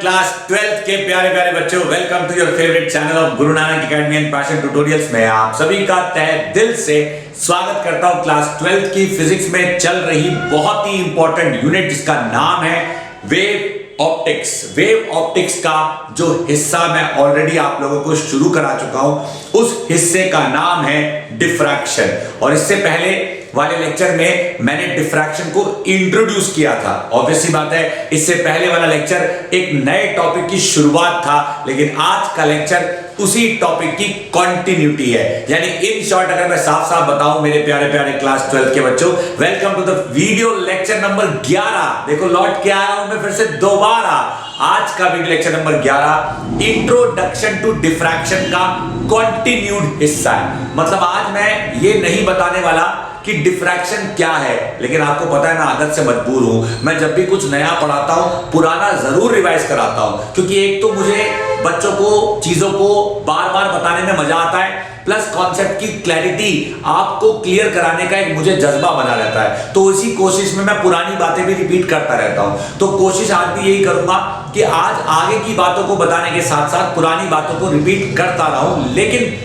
Class 12th के प्यारे प्यारे बच्चों, welcome to your favourite channel of Guru Nanak Academy and Passion Tutorials में आप सभी का तहे दिल से स्वागत करता हूं। क्लास 12th की फिजिक्स में चल रही बहुत ही इंपॉर्टेंट यूनिट जिसका नाम है वेव ऑप्टिक्स। वेव ऑप्टिक्स का जो हिस्सा मैं ऑलरेडी आप लोगों को शुरू करा चुका हूं, उस हिस्से का नाम है डिफ्रैक्शन। और इससे पहले वाले लेक्चर में मैंने डिफ्रैक्शन को इंट्रोड्यूस किया था। ऑब्वियसली बात है, इससे पहले वाला लेक्चर एक नए टॉपिक की शुरुआत था, लेकिन आज का लेक्चर उसी टॉपिक की कंटिन्यूटी है। यानी इन शॉर्ट अगर मैं साफ साफ बताऊं मेरे प्यारे प्यारे क्लास 12 के बच्चों, welcome to the video lecture number 11। देखो लौट के आया हूं मैं फिर से दोबारा। आज का video lecture number 11 introduction to diffraction का कंटिन्यूड हिस्सा है। मतलब आज मैं ये नहीं बताने वाला कि डिफ्रैक्शन क्या है, लेकिन आपको पता है मैं आदत से मजबूर हूं। मैं जब भी कुछ नया पढ़ाता हूं पुराना जरूर रिवाइज कराता हूं, क्योंकि एक तो मुझे बच्चों को चीजों को बार बार बताने में मजा आता है, प्लस कॉन्सेप्ट की क्लैरिटी आपको क्लियर कराने का एक मुझे जज्बा बना रहता है। तो इसी कोशिश में मैं पुरानी बातें भी रिपीट करता रहता हूं। तो कोशिश आज भी यही करूंगा कि आज आगे की बातों को बताने के साथ साथ पुरानी बातों को रिपीट करता रहूं। लेकिन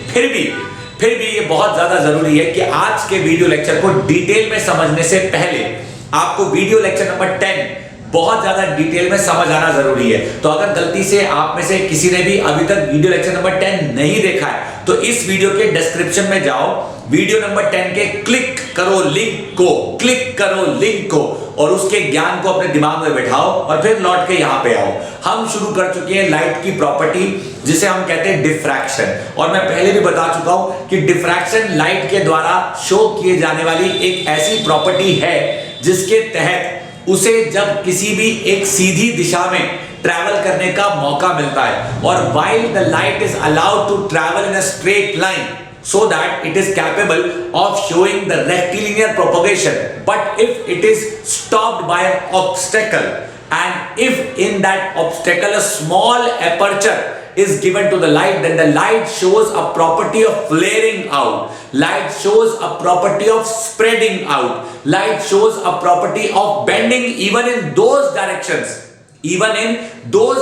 फिर भी ये बहुत ज्यादा जरूरी है कि आज के वीडियो लेक्चर को डिटेल में समझने से पहले आपको वीडियो लेक्चर नंबर 10 बहुत ज्यादा डिटेल में समझ आना जरूरी है। तो अगर गलती से आप में से किसी ने भी अभी तक वीडियो लेक्चर नंबर 10 नहीं देखा है, तो इस वीडियो के डिस्क्रिप्शन में जाओ, वीडियो नंबर 10 के क्लिक करो लिंक को और उसके ज्ञान को अपने दिमाग में बैठाओ और फिर लौट के यहां पे आओ। हम शुरू कर चुके हैं लाइट की प्रॉपर्टी, जिसे हम कहते हैं डिफ्रैक्शन। और मैं पहले भी बता चुका हूं कि डिफ्रैक्शन लाइट के द्वारा शो किए जाने वाली एक ऐसी प्रॉपर्टी है जिसके तहत उसे जब किसी भी एक सीधी दिशा में ट्रैवल करने का मौका मिलता है, और while the light is allowed to travel in a straight line so that it is capable of showing the rectilinear propagation, but if it is stopped by an obstacle and if in that obstacle a small aperture is given to the light, then the light shows a property of flaring out, light shows a property of spreading out, light shows a property of bending even in those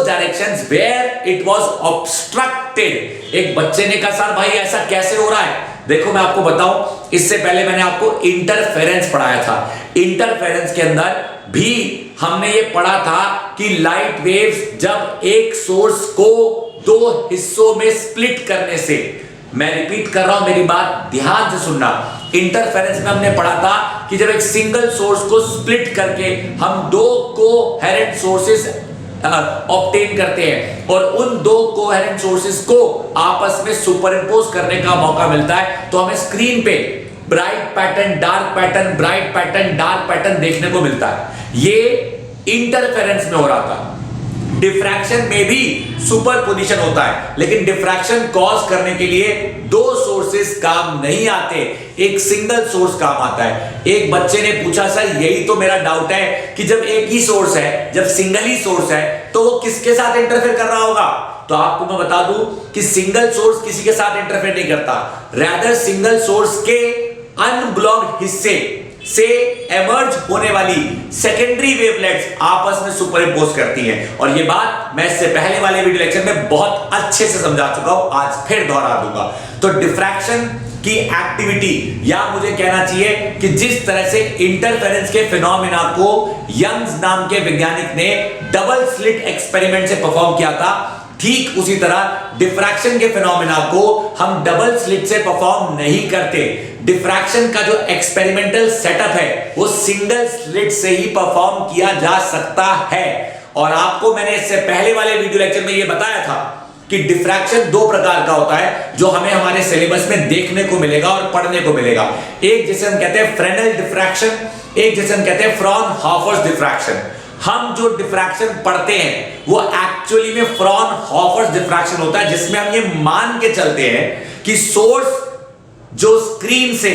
directions where it was obstructed। एक बच्चे ने कहा sir भाई ऐसा कैसे हो रहा है? देखो मैं आपको बताऊं, इससे पहले मैंने आपको इंटरफेरेंस पढ़ाया था। इंटरफेरेंस के अंदर भी हमने ये पढ़ा था कि लाइट वेव्स जब एक सोर्स को दो हिस्सों में स्प्लिट करने से, मैं रिपीट कर रहा हूं मेरी बात ध्यान से सुनना, इंटरफेरेंस में हमने पढ़ा था कि जब एक सिंगल सोर्स को स्प्लिट करके हम दो कोहेरेंट सोर्सेस ऑब्टेन करते हैं और उन दो कोहेरेंट सोर्सेस को आपस में सुपरइम्पोज करने का मौका मिलता है, तो हमें स्क्रीन पे bright pattern dark pattern, bright pattern dark pattern देखने को मिलता है। ये इंटरफेरेंस में हो रहा था। डिफ्रैक्शन में भी सुपरपोजिशन होता है, लेकिन डिफ्रैक्शन कॉज करने के लिए दो सोर्सेस काम नहीं आते, एक सिंगल सोर्स काम आता है। एक बच्चे ने पूछा सर यही तो मेरा डाउट है कि जब एक ही सोर्स है, जब सिंगल ही सोर्स है, तो वो किसके साथ इंटरफेयर कर रहा होगा? तो आपको मैं बता दूं कि सिंगल सोर्स किसी के साथ इंटरफेयर नहीं करता, रैदर सिंगल सोर्स के अनब्लॉक्ड हिस्से से एमर्ज होने वाली सेकेंडरी वेवलेट्स आपस में सुपरइम्पोज करती हैं। और ये बात मैं इससे पहले वाले वीडियो लेक्चर में बहुत अच्छे से समझा चुका हूं, आज फिर दोहरा दूंगा। तो डिफ्रैक्शन की एक्टिविटी, या मुझे कहना चाहिए कि जिस तरह से इंटरफेरेंस के फिनोमेना को यंग्स नाम के वैज्ञानिक ने डबल स्लिट एक्सपेरिमेंट से परफॉर्म किया था, ठीक उसी तरह डिफ्रैक्शन के फिनोमेना को हम डबल स्लिट से परफॉर्म नहीं करते। डिफ्रैक्शन का जो एक्सपेरिमेंटल सेटअप है वो सिंगल स्लिट से ही परफॉर्म किया जा सकता है। और आपको मैंने इससे पहले वाले वीडियो लेक्चर में ये बताया था कि डिफ्रैक्शन दो प्रकार का होता है जो हमें हमारे सिलेबस में देखने को मिलेगा और पढ़ने को मिलेगा। एक जिसे हम कहते हैं फ्रेनेल डिफ्रैक्शन, एक जिसे हम कहते हैं फ्रॉनहोफर्स डिफ्रैक्शन। हम जो डिफ्रैक्शन पढ़ते हैं वो एक्चुअली में फ्रॉनहोफर्स डिफ्रैक्शन होता है, जिसमें हम ये मान के चलते हैं कि सोर्स जो स्क्रीन से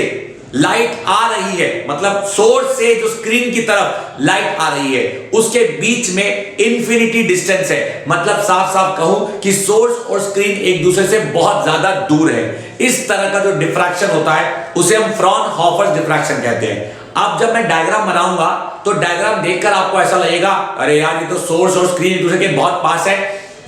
लाइट आ रही है, मतलब सोर्स से जो स्क्रीन की तरफ लाइट आ रही है उसके बीच में इंफिनिटी डिस्टेंस है, मतलब साफ साफ कहूं कि सोर्स और स्क्रीन एक दूसरे से बहुत ज्यादा दूर है। इस तरह का जो डिफ्रैक्शन होता है उसे हम फ्रॉनहोफर डिफ्रैक्शन कहते हैं। अब जब मैं डायग्राम बनाऊंगा तो डायग्राम देखकर आपको ऐसा लगेगा अरे यार ये तो सोर्स और स्क्रीन एक दूसरे के बहुत पास है।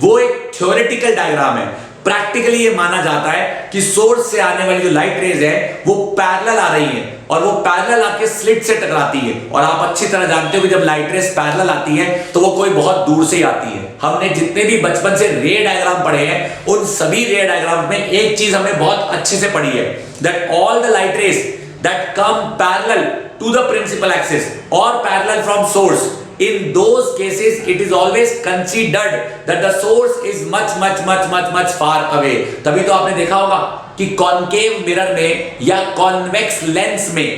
वो एक थ्योरेटिकल डायग्राम है। प्रैक्टिकली ये माना जाता है कि सोर्स से आने वाली जो लाइट रेज है वो पैरेलल आ रही है और वो पैरेलल आके स्लिट से टकराती है। और आप अच्छी तरह जानते हो कि जब लाइट रेज पैरेलल आती है तो वो कोई बहुत दूर से आती है। हमने जितने भी बचपन से रे डायग्राम पढ़े हैं उन सभी रे डायग्राम में एक चीज हमने बहुत अच्छे से पढ़ी है, that all the light rays that come parallel to the principal axis or parallel from source, in those cases it is always considered that the source is much far away। तभी तो आपने देखा होगा कि कॉनकेव मिरर में या convex lens में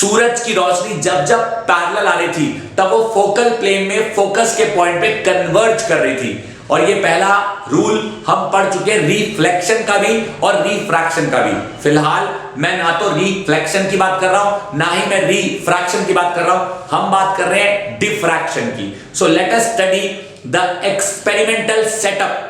सूरज की रोशनी जब जब पैरेलल आ रही थी तब वो फोकल प्लेन में फोकस के पॉइंट पे कन्वर्ज कर रही थी। और ये पहला रूल हम पढ़ चुके हैं रिफ्लेक्शन का भी और रिफ्रैक्शन का भी। फिलहाल मैं ना तो रिफ्लेक्शन की बात कर रहा हूं ना ही मैं रिफ्रैक्शन की बात कर रहा हूं, हम बात कर रहे हैं डिफ्रैक्शन की। So let us study the experimental setup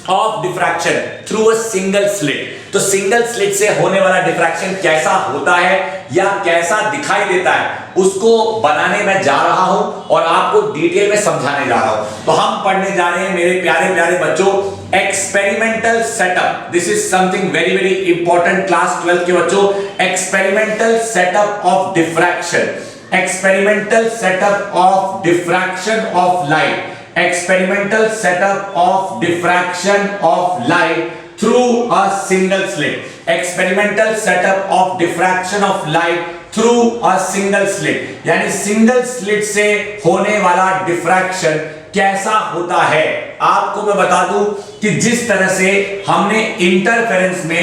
of diffraction through a single slit. तो सिंगल स्लिट से होने वाला डिफ्रैक्शन कैसा होता है या कैसा दिखाई देता है उसको बनाने में जा रहा हूं और आपको डिटेल में समझाने जा रहा हूं। तो हम पढ़ने जा रहे हैं मेरे प्यारे प्यारे बच्चों experimental setup. This is something very very important class 12 के बच्चों। Experimental setup of diffraction, experimental setup of diffraction of light, experimental setup of diffraction of light through a single slit, experimental setup of diffraction of light through a single slit, यानी single slit से होने वाला diffraction कैसा होता है। आपको मैं बता दूं कि जिस तरह से हमने इंटरफेरेंस में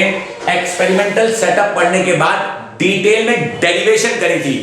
एक्सपेरिमेंटल सेटअप पढ़ने के बाद डिटेल में डेरिवेशन करी थी,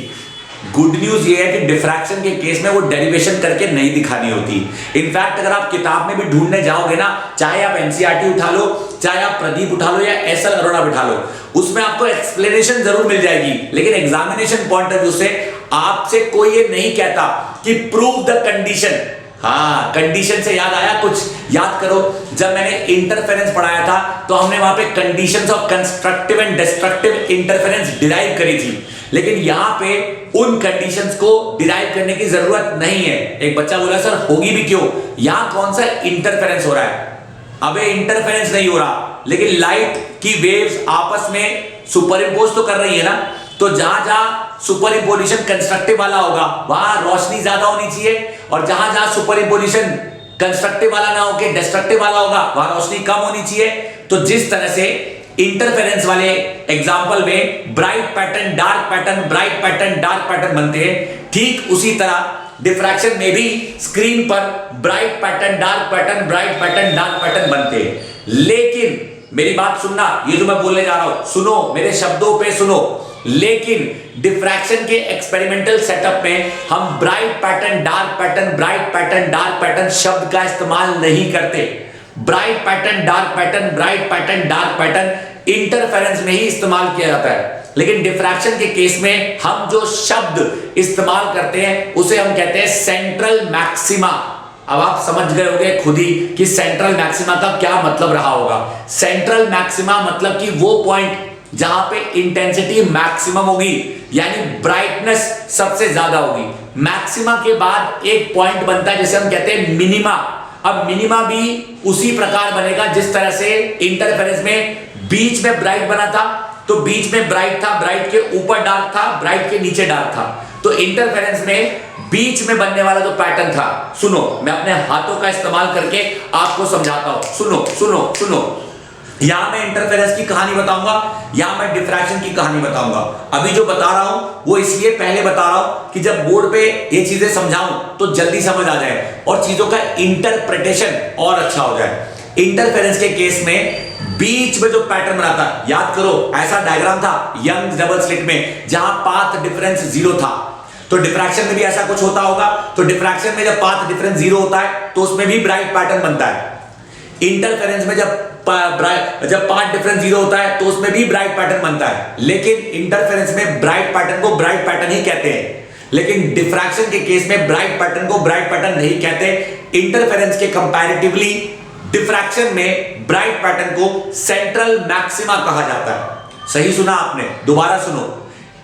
गुड न्यूज ये है कि डिफ्रैक्शन के केस में वो डेरिवेशन करके नहीं दिखानी होती। इनफैक्ट अगर आप किताब में भी ढूंढने जाओगे ना, चाहे आप एनसीईआरटी उठा लो, चाहे आप प्रदीप उठा लो या एसएल अरोड़ा बिठा लो, उसमें आपको एक्सप्लेनेशन जरूर मिल जाएगी। लेकिन एग्जामिनेशन पॉइंट ऑफ व्यू से आपसे कोई ये नहीं कहता कि प्रूव द कंडीशन। हाँ, कंडीशन से याद आया, कुछ याद करो, जब मैंने इंटरफेरेंस पढ़ाया था तो हमने वहां पे conditions of constructive and destructive interference derive करी थी। लेकिन यहां पे उन कंडीशंस को डिराइव करने की जरूरत नहीं है। एक बच्चा बोला सर होगी भी क्यों, यहां कौन सा इंटरफेरेंस हो रहा है? अबे इंटरफेरेंस नहीं हो रहा, लेकिन लाइट की वेव्स आपस में सुपर इंपोज तो कर रही है ना। तो जहां जहां सुपर इंपोजिशन कंस्ट्रक्टिव वाला होगा वहां रोशनी ज्यादा होनी चाहिए, और जहां जहां सुपर इंपोजिशन कंस्ट्रक्टिव वाला ना होकर डिस्ट्रक्टिव वाला होगा वहां रोशनी कम होनी चाहिए। तो जिस तरह से इंटरफेरेंस वाले एग्जाम्पल में bright pattern dark pattern, bright pattern dark pattern बनते हैं, ठीक उसी तरह डिफ्रैक्शन में भी स्क्रीन पर bright pattern dark pattern, bright pattern dark pattern बनते हैं। लेकिन मेरी बात सुनना, ये जो मैं बोलने जा रहा हूं सुनो, मेरे शब्दों पे सुनो। लेकिन डिफ्रैक्शन के एक्सपेरिमेंटल सेटअप में हम bright pattern dark pattern, bright pattern dark pattern शब्द का इस्तेमाल नहीं करते। Bright pattern dark pattern, bright pattern dark pattern interference में ही इस्तेमाल किया जाता है। लेकिन डिफ्रैक्शन के केस में हम जो शब्द इस्तेमाल करते हैं उसे हम कहते हैं सेंट्रल मैक्सिमा। अब आप समझ गए होंगे खुद ही कि सेंट्रल मैक्सिमा का क्या मतलब रहा होगा। सेंट्रल मैक्सिमा मतलब कि वो पॉइंट जहां पे इंटेंसिटी मैक्सिमम होगी, यानी ब्राइटनेस सबसे ज्यादा होगी। मैक्सिमा के बाद एक पॉइंट बनता है जिसे हम कहते हैं मिनिमा। अब मिनिमा भी उसी प्रकार बनेगा जिस तरह से इंटरफेरेंस में बीच में ब्राइट बना था, तो बीच में ब्राइट था, ब्राइट के ऊपर डार्क था, ब्राइट के नीचे डार्क था। तो इंटरफेरेंस में बीच में बनने वाला जो पैटर्न था, सुनो मैं अपने हाथों का इस्तेमाल करके आपको समझाता हूं। सुनो सुनो सुनो, यहां मैं इंटरफेरेंस की कहानी बताऊंगा, यहां मैं डिफ्रैक्शन की कहानी बताऊंगा। अभी जो बता रहा हूं वो इसलिए पहले बता रहा हूं कि जब बोर्ड पे ये चीजें समझाऊं तो जल्दी समझ आ जाए और चीजों का इंटरप्रिटेशन और अच्छा हो जाए। इंटरफेरेंस के केस में बीच में जो पैटर्न बना था, याद करो ऐसा डायग्राम था यंग डबल स्लिट में जहां पाथ डिफरेंस 0 था। तो डिफ्रैक्शन में भी ऐसा कुछ होता होगा। तो डिफ्रैक्शन में जब पाथ डिफरेंस 0 होता है तो उसमें भी ब्राइट पैटर्न बनता है। इंटरफेरेंस में जब जब पाथ डिफरेंस जीरो होता है तो उसमें भी ब्राइट पैटर्न बनता है, लेकिन इंटरफेरेंस में ब्राइट पैटर्न को ब्राइट पैटर्न ही कहते हैं। लेकिन डिफ्रैक्शन के केस में ब्राइट पैटर्न को ब्राइट पैटर्न नहीं कहते। इंटरफेरेंस के कंपैरेटिवली डिफ्रैक्शन में ब्राइट पैटर्न को सेंट्रल मैक्सिमा कहा जाता है। सही सुना आपने, दोबारा सुनो।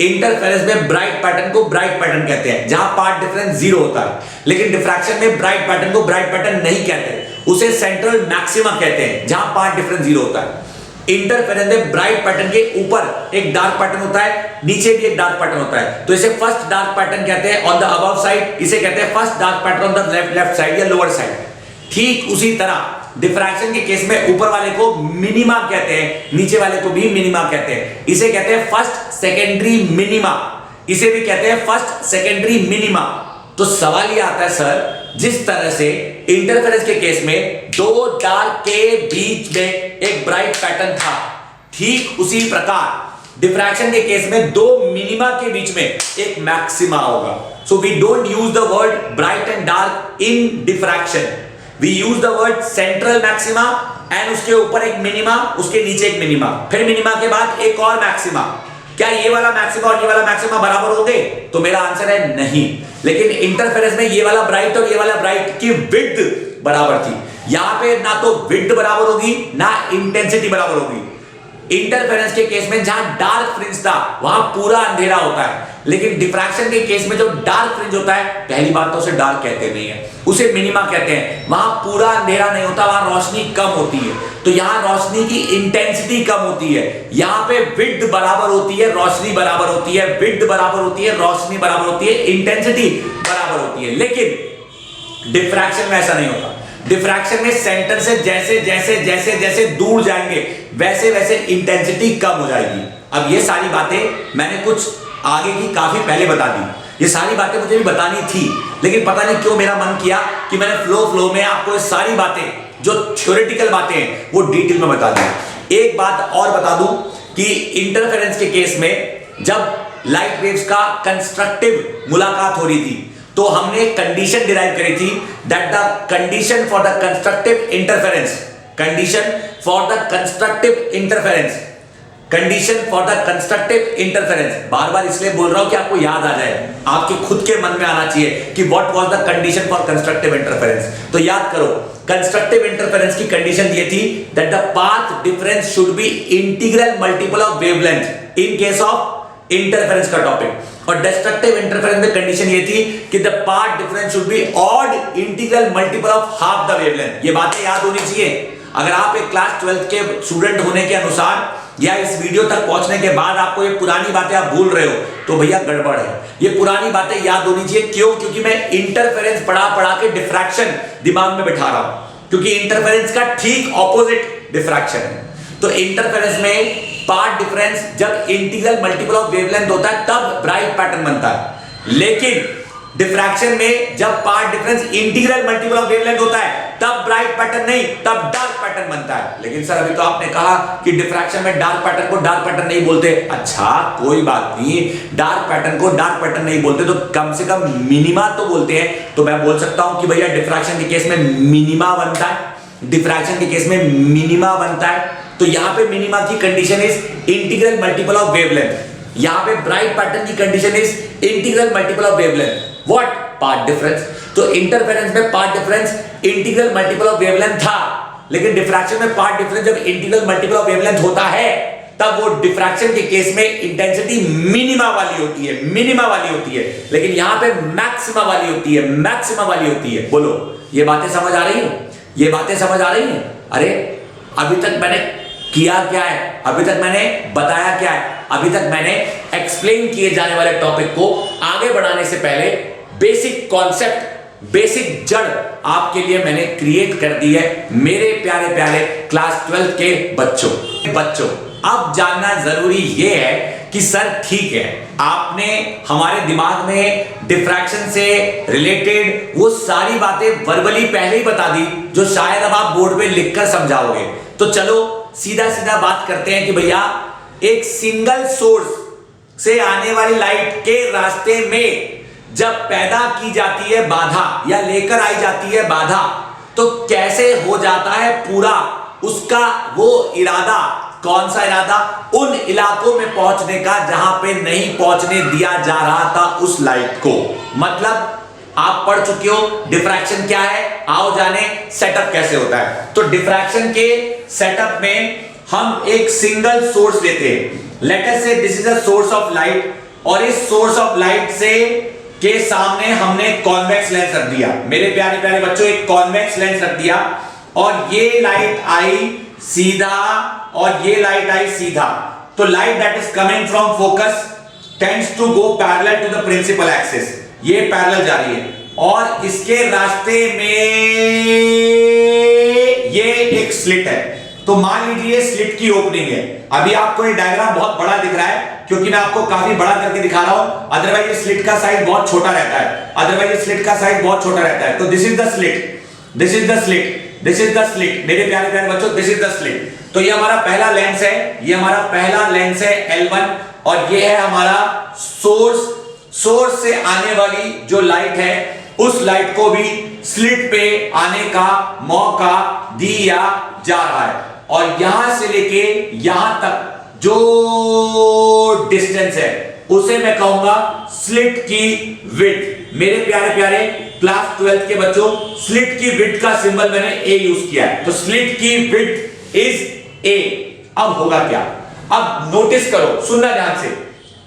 इंटरफेरेंस में ब्राइट पैटर्न को ब्राइट पैटर्न कहते हैं जहां पाथ डिफरेंस जीरो होता है, लेकिन डिफ्रैक्शन में ब्राइट पैटर्न को ब्राइट पैटर्न नहीं कहते, उसे सेंट्रल मैक्सिमा कहते हैं जहां पाथ डिफरेंस जीरो होता है। इंटरफेरेंस में ब्राइट पैटर्न के ऊपर एक डार्क पैटर्न होता है, नीचे भी एक डार्क पैटर्न होता है, तो इसे फर्स्ट डार्क पैटर्न कहते हैं ऑन द अबव साइड, इसे कहते हैं first dark pattern on the left side या लोअर साइड। ठीक उसी तरह डिफ्रैक्शन के केस में ऊपर वाले को मिनिमा कहते हैं, नीचे वाले को भी मिनिमा कहते हैं, इसे कहते हैं फर्स्ट सेकेंडरी मिनिमा, इसे भी कहते हैं फर्स्ट सेकेंडरी मिनिमा। तो सवाल ये आता है सर, जिस तरह से इंटरफेरेंस के केस में दो डार्क के बीच में एक ब्राइट पैटर्न था, ठीक उसी प्रकार डिफ्रैक्शन के केस में दो मिनिमा के बीच में एक मैक्सिमा होगा। So we don't use the word bright and dark in diffraction, we use the word central maxima and उसके ऊपर एक मिनिमा, उसके नीचे एक मिनिमा, फिर मिनिमा के बाद एक और मैक्सिमा। क्या ये वाला मैक्सिमा और ये वाला मैक्सिमा बराबर हो गए? तो मेरा आंसर है नहीं। लेकिन इंटरफेरेंस में ये वाला ब्राइट और ये वाला ब्राइट की विड्थ बराबर थी। यहां पे ना तो विड्थ बराबर होगी ना इंटेंसिटी बराबर होगी। इंटरफेरेंस के केस में जहां डार्क फ्रिंज था वहां पूरा अंधेरा होता है, लेकिन डिफ्रैक्शन के केस में जो डार्क फ्रिंज होता है, पहली बात तो उसे डार्क कहते नहीं है, उसे मिनिमा कहते हैं। वहां पूरा अंधेरा नहीं होता, वहां रोशनी कम होती है, तो यहां रोशनी की इंटेंसिटी कम होती है। यहां पे विड्थ बराबर होती है, रोशनी बराबर होती है, विड्थ बराबर होती है, रोशनी बराबर होती है, इंटेंसिटी बराबर होती है। लेकिन डिफ्रैक्शन में ऐसा नहीं होता। डिफ्रैक्शन में सेंटर से जैसे जैसे जैसे जैसे दूर जाएंगे वैसे वैसे इंटेंसिटी कम हो जाएगी। अब ये सारी बातें मैंने कुछ आगे की काफी पहले बता दी, ये सारी बातें मुझे भी बतानी थी, लेकिन पता नहीं क्यों मेरा मन किया कि मैंने फ्लो में आपको ये सारी बातें जो थ्योरेटिकल बातें हैं वो डिटेल में बता दी। एक बात और बता दूं कि इंटरफेरेंस के केस में जब लाइट वेव्स का कंस्ट्रक्टिव मुलाकात हो रही थी तो हमने एक कंडीशन डिराइव करी थी, that the condition for the constructive interference, condition for the constructive interference, condition for the constructive interference. बार बार इसलिए बोल रहा हूं कि आपको याद आ जाए, आपके खुद के मन में आना चाहिए कि what was the condition for constructive interference. तो याद करो, कंस्ट्रक्टिव इंटरफेरेंस की कंडीशन ये थी that the path difference should B integral multiple of wavelength in case of interference का टॉपिक, और डिस्ट्रक्टिव इंटरफेरेंस में कंडीशन ये थी कि the path difference should be odd integral multiple of half the wavelength. ये बातें याद होनी चाहिए। अगर आप एक क्लास 12th के स्टूडेंट होने के अनुसार या इस वीडियो तक पहुंचने के बाद आपको ये पुरानी बातें आप भूल रहे हो तो भैया गड़बड़ है। ये पुरानी बातें याद होनी चाहिए। क्यों? क्योंकि मैं इंटरफेरेंस पढ़ा के डिफ्रैक्शन दिमाग में बिठा रहा हूं, क्योंकि इंटरफेरेंस का ठीक ऑपोजिट डिफ्रैक्शन है। तो इंटरफेरेंस में पाथ डिफरेंस जब इंटीग्रल मल्टीपल ऑफ वेवलेंथ होता है तब ब्राइट पैटर्न बनता है, लेकिन डिफ्रैक्शन में जब path difference integral multiple of wavelength होता है तब ब्राइट पैटर्न नहीं, तब डार्क पैटर्न बनता है। लेकिन सर अभी तो आपने कहा कि डिफ्रैक्शन में डार्क पैटर्न को डार्क पैटर्न नहीं बोलते। अच्छा कोई बात नहीं, डार्क पैटर्न को डार्क पैटर्न नहीं बोलते तो कम से कम मिनिमा तो बोलते हैं। तो मैं बोल सकता हूं कि भैया डिफ्रैक्शन के केस में मिनिमा बनता है, डिफ्रैक्शन के केस में मिनिमा बनता है। तो यहां पे मिनिमा की condition is integral multiple of wavelength, यहां पे ब्राइट पैटर्न की condition is integral multiple of wavelength. What? Path difference. तो इंटरफेरेंस में path difference integral multiple of wavelength था, लेकिन डिफ्रैक्शन में पाथ डिफरेंस जब इंटीग्रल मल्टीपल ऑफ वेवलेंथ होता है तब वो डिफ्रैक्शन के केस में इंटेंसिटी मिनिमा वाली होती है, मिनिमा वाली होती है, लेकिन यहां पे मैक्सिमा वाली होती है, मैक्सिमा वाली होती है। बोलो ये बातें समझ आ रही है? ये बातें समझ आ रही हैं? अरे अभी तक मैंने किया क्या है, अभी तक मैंने बताया क्या है, अभी तक मैंने एक्सप्लेन किए जाने वाले टॉपिक को आगे बढ़ाने से पहले बेसिक कॉन्सेप्ट, बेसिक जड़ आपके लिए मैंने क्रिएट कर दी है मेरे प्यारे प्यारे क्लास 12 के बच्चों। अब जानना जरूरी यह है कि सर ठीक है, आपने हमारे दिमाग में डिफ्रैक्शन से रिलेटेड वो सारी बातें वर्बली पहले ही बता दी जो शायद अब आप बोर्ड पे लिखकर समझाओगे। तो चलो सीधा सीधा बात करते हैं कि भैया एक सिंगल सोर्स से आने वाली लाइट के रास्ते में जब पैदा की जाती है बाधा या लेकर आई जाती है बाधा, तो कैसे हो जाता है पूरा उसका वो इरादा, कौन सा इरादा? उन इलाकों में पहुंचने का जहां पे नहीं पहुंचने दिया जा रहा था उस लाइट को। मतलब आप पढ़ चुके हो डिफ्रैक्शन क्या है, आओ जाने सेटअप कैसे होता है। तो डिफ्रैक्शन के सेटअप में हम एक सिंगल सोर्स लेते हैं, लेट अस से this is a source of light, और इस सोर्स ऑफ लाइट से के सामने हमने कॉन्वेक्स लेंस रख दिया। मेरे प्यारे प्यारे बच्चों, एक कॉन्वेक्स लेंस रख दिया और ये लाइट आई सीधा और ये लाइट आई सीधा। तो light that is coming from focus tends to go parallel to the principal axis, ये पैरेलल जा रही है और इसके रास्ते में ये एक स्लिट है। तो मान लीजिए स्लिट की ओपनिंग है। अभी आपको ये डायग्राम बहुत बड़ा दिख रहा है क्योंकि मैं आपको काफी बड़ा करके दिखा रहा हूं, अदरवाइज स्लिट का साइज बहुत छोटा रहता है, अदरवाइज स्लिट का साइज बहुत छोटा रहता है। तो this is the slit, this is the slit, this is the slit. मेरे प्यारे प्यारे बच्चों, दिस इज द स्लिट। तो ये हमारा पहला लेंस है, ये हमारा पहला लेंस है L1 और ये है हमारा सोर्स। सोर्स से आने वाली जो लाइट है उस लाइट को भी स्लिट पे आने का मौका दिया जा रहा है और यहां से लेके यहां तक जो डिस्टेंस है उसे मैं कहूंगा स्लिट की विड्थ। मेरे प्यारे प्यारे क्लास 12 के बच्चों, स्लिट की विड्थ का सिंबल मैंने ए यूज किया है, तो स्लिट की विड्थ इज ए। अब होगा क्या? अब नोटिस करो, सुनना ध्यान से,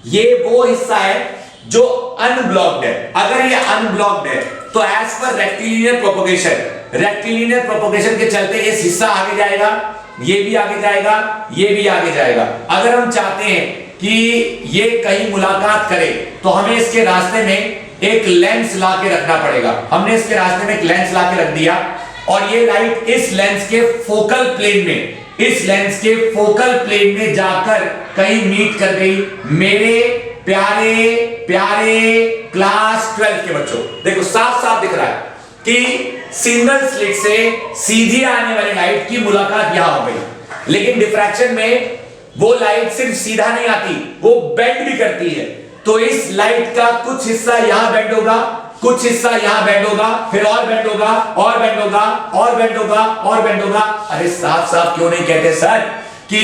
ये वो हिस्सा है जो अनब्लॉक्ड है। अगर ये अनब्लॉक्ड है तो as per rectilinear propagation, rectilinear propagation के चलते इस हिस्सा आगे जाएगा, ये भी आगे जाएगा, ये भी आगे जाएगा। अगर हम चाहते हैं कि ये कहीं मुलाकात करे तो हमें इसके रास्ते में एक लेंस ला के रखना पड़ेगा। हमने इसके रास्ते में एक लेंस ला के रख दिया और ये लाइट इस लेंस के फोकल प्लेन में, इस लेंस के फोकल प्लेन में जाकर कहीं मीट कर गई। मेरे प्यारे प्यारे क्लास 12 के बच्चों, देखो साफ साफ दिख रहा है कि सिंगल स्लिट से सीधी आने वाली लाइट की मुलाकात यहां हो गई, लेकिन डिफ्रैक्शन में वो लाइट सिर्फ सीधा नहीं आती, वो बेंड भी करती है। तो इस लाइट का कुछ हिस्सा यहां बेंड होगा, कुछ हिस्सा यहां बेंड होगा, फिर और बेंड होगा, और बेंड होगा, और बेंड होगा, और बेंड होगा। अरे साफ साफ क्यों नहीं कहते सर कि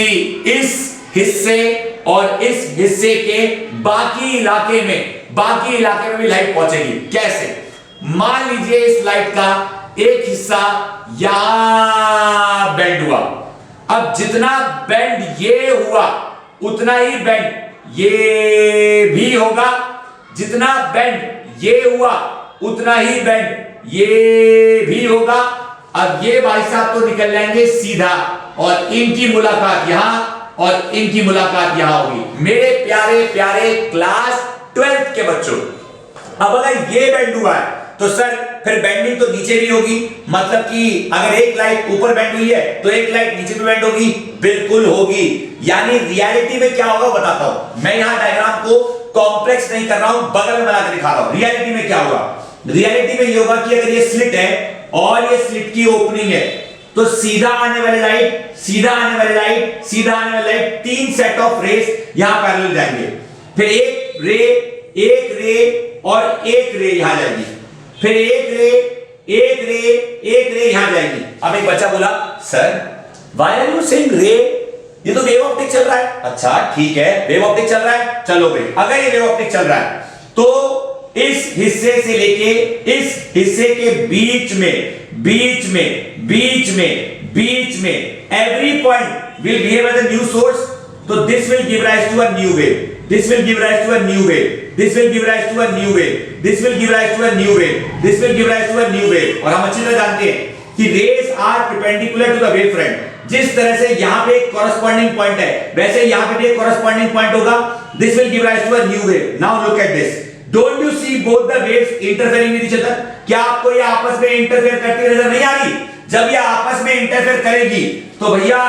इस हिस्से और इस हिस्से के बाकी इलाके में भी लाइट पहुंचेगी। कैसे? मान लीजिए इस लाइट का एक हिस्सा यहां बेंड हुआ, अब जितना बेंड ये हुआ उतना ही बेंड ये भी होगा, जितना बेंड ये हुआ उतना ही बेंड ये भी होगा। अब ये भाई साहब तो निकल जाएंगे सीधा और इनकी मुलाकात यहां और इनकी मुलाकात यहां होगी। मेरे प्यारे प्यारे क्लास 12 के बच्चों, अब अगर ये बेंड हुआ है तो सर फिर बेंडिंग तो नीचे भी होगी, मतलब कि अगर एक लाइट ऊपर बेंड हुई है तो एक लाइट नीचे भी बेंड होगी, बिल्कुल होगी। यानी रियलिटी में क्या होगा बताता हूं मैं, यहां डायग्राम को कॉम्प्लेक्स नहीं कर रहा हूं, बगल में बनाकर दिखा रहा हूं। रियलिटी में क्या होगा? रियलिटी में ये होगा कि अगर ये स्लिट है और ये स्लिट की ओपनिंग है तो सीधा आने वाली लाइट, सीधा आने वाली लाइट, सीधा आने वाली लाइट, तीन सेट ऑफ रेस यहां पैरेलल जाएंगे, फिर एक रे और एक रे यहां जाएगी, फिर एक रे यहां जाएगी। अब एक बच्चा बोला sir why are you saying ray, ये तो वेव ऑप्टिक चल रहा है। अच्छा ठीक है, वेव ऑप्टिक चल रहा है, चलो भाई अगर ये वेव ऑप्टिक चल रहा है तो इस हिस्से से लेके इस हिस्से के बीच में every point will behave as a new source, तो this will give rise to a new wave, this will give rise to a new wave, this will give rise to a new wave, this will give rise to a new wave, this will give rise to a new wave। और हम अच्छी तरह जानते हैं कि rays are perpendicular to the wave front। जिस तरह से यहाँ पे एक corresponding point है वैसे यहाँ पे भी एक corresponding point होगा, this will give rise to a new wave। Now look at this, don't you see both the waves interfering with each other? क्या आपको ये आपस में इंटरफेयर करती नजर नहीं आ रही? जब ये आपस में इंटरफेयर करेगी तो भैया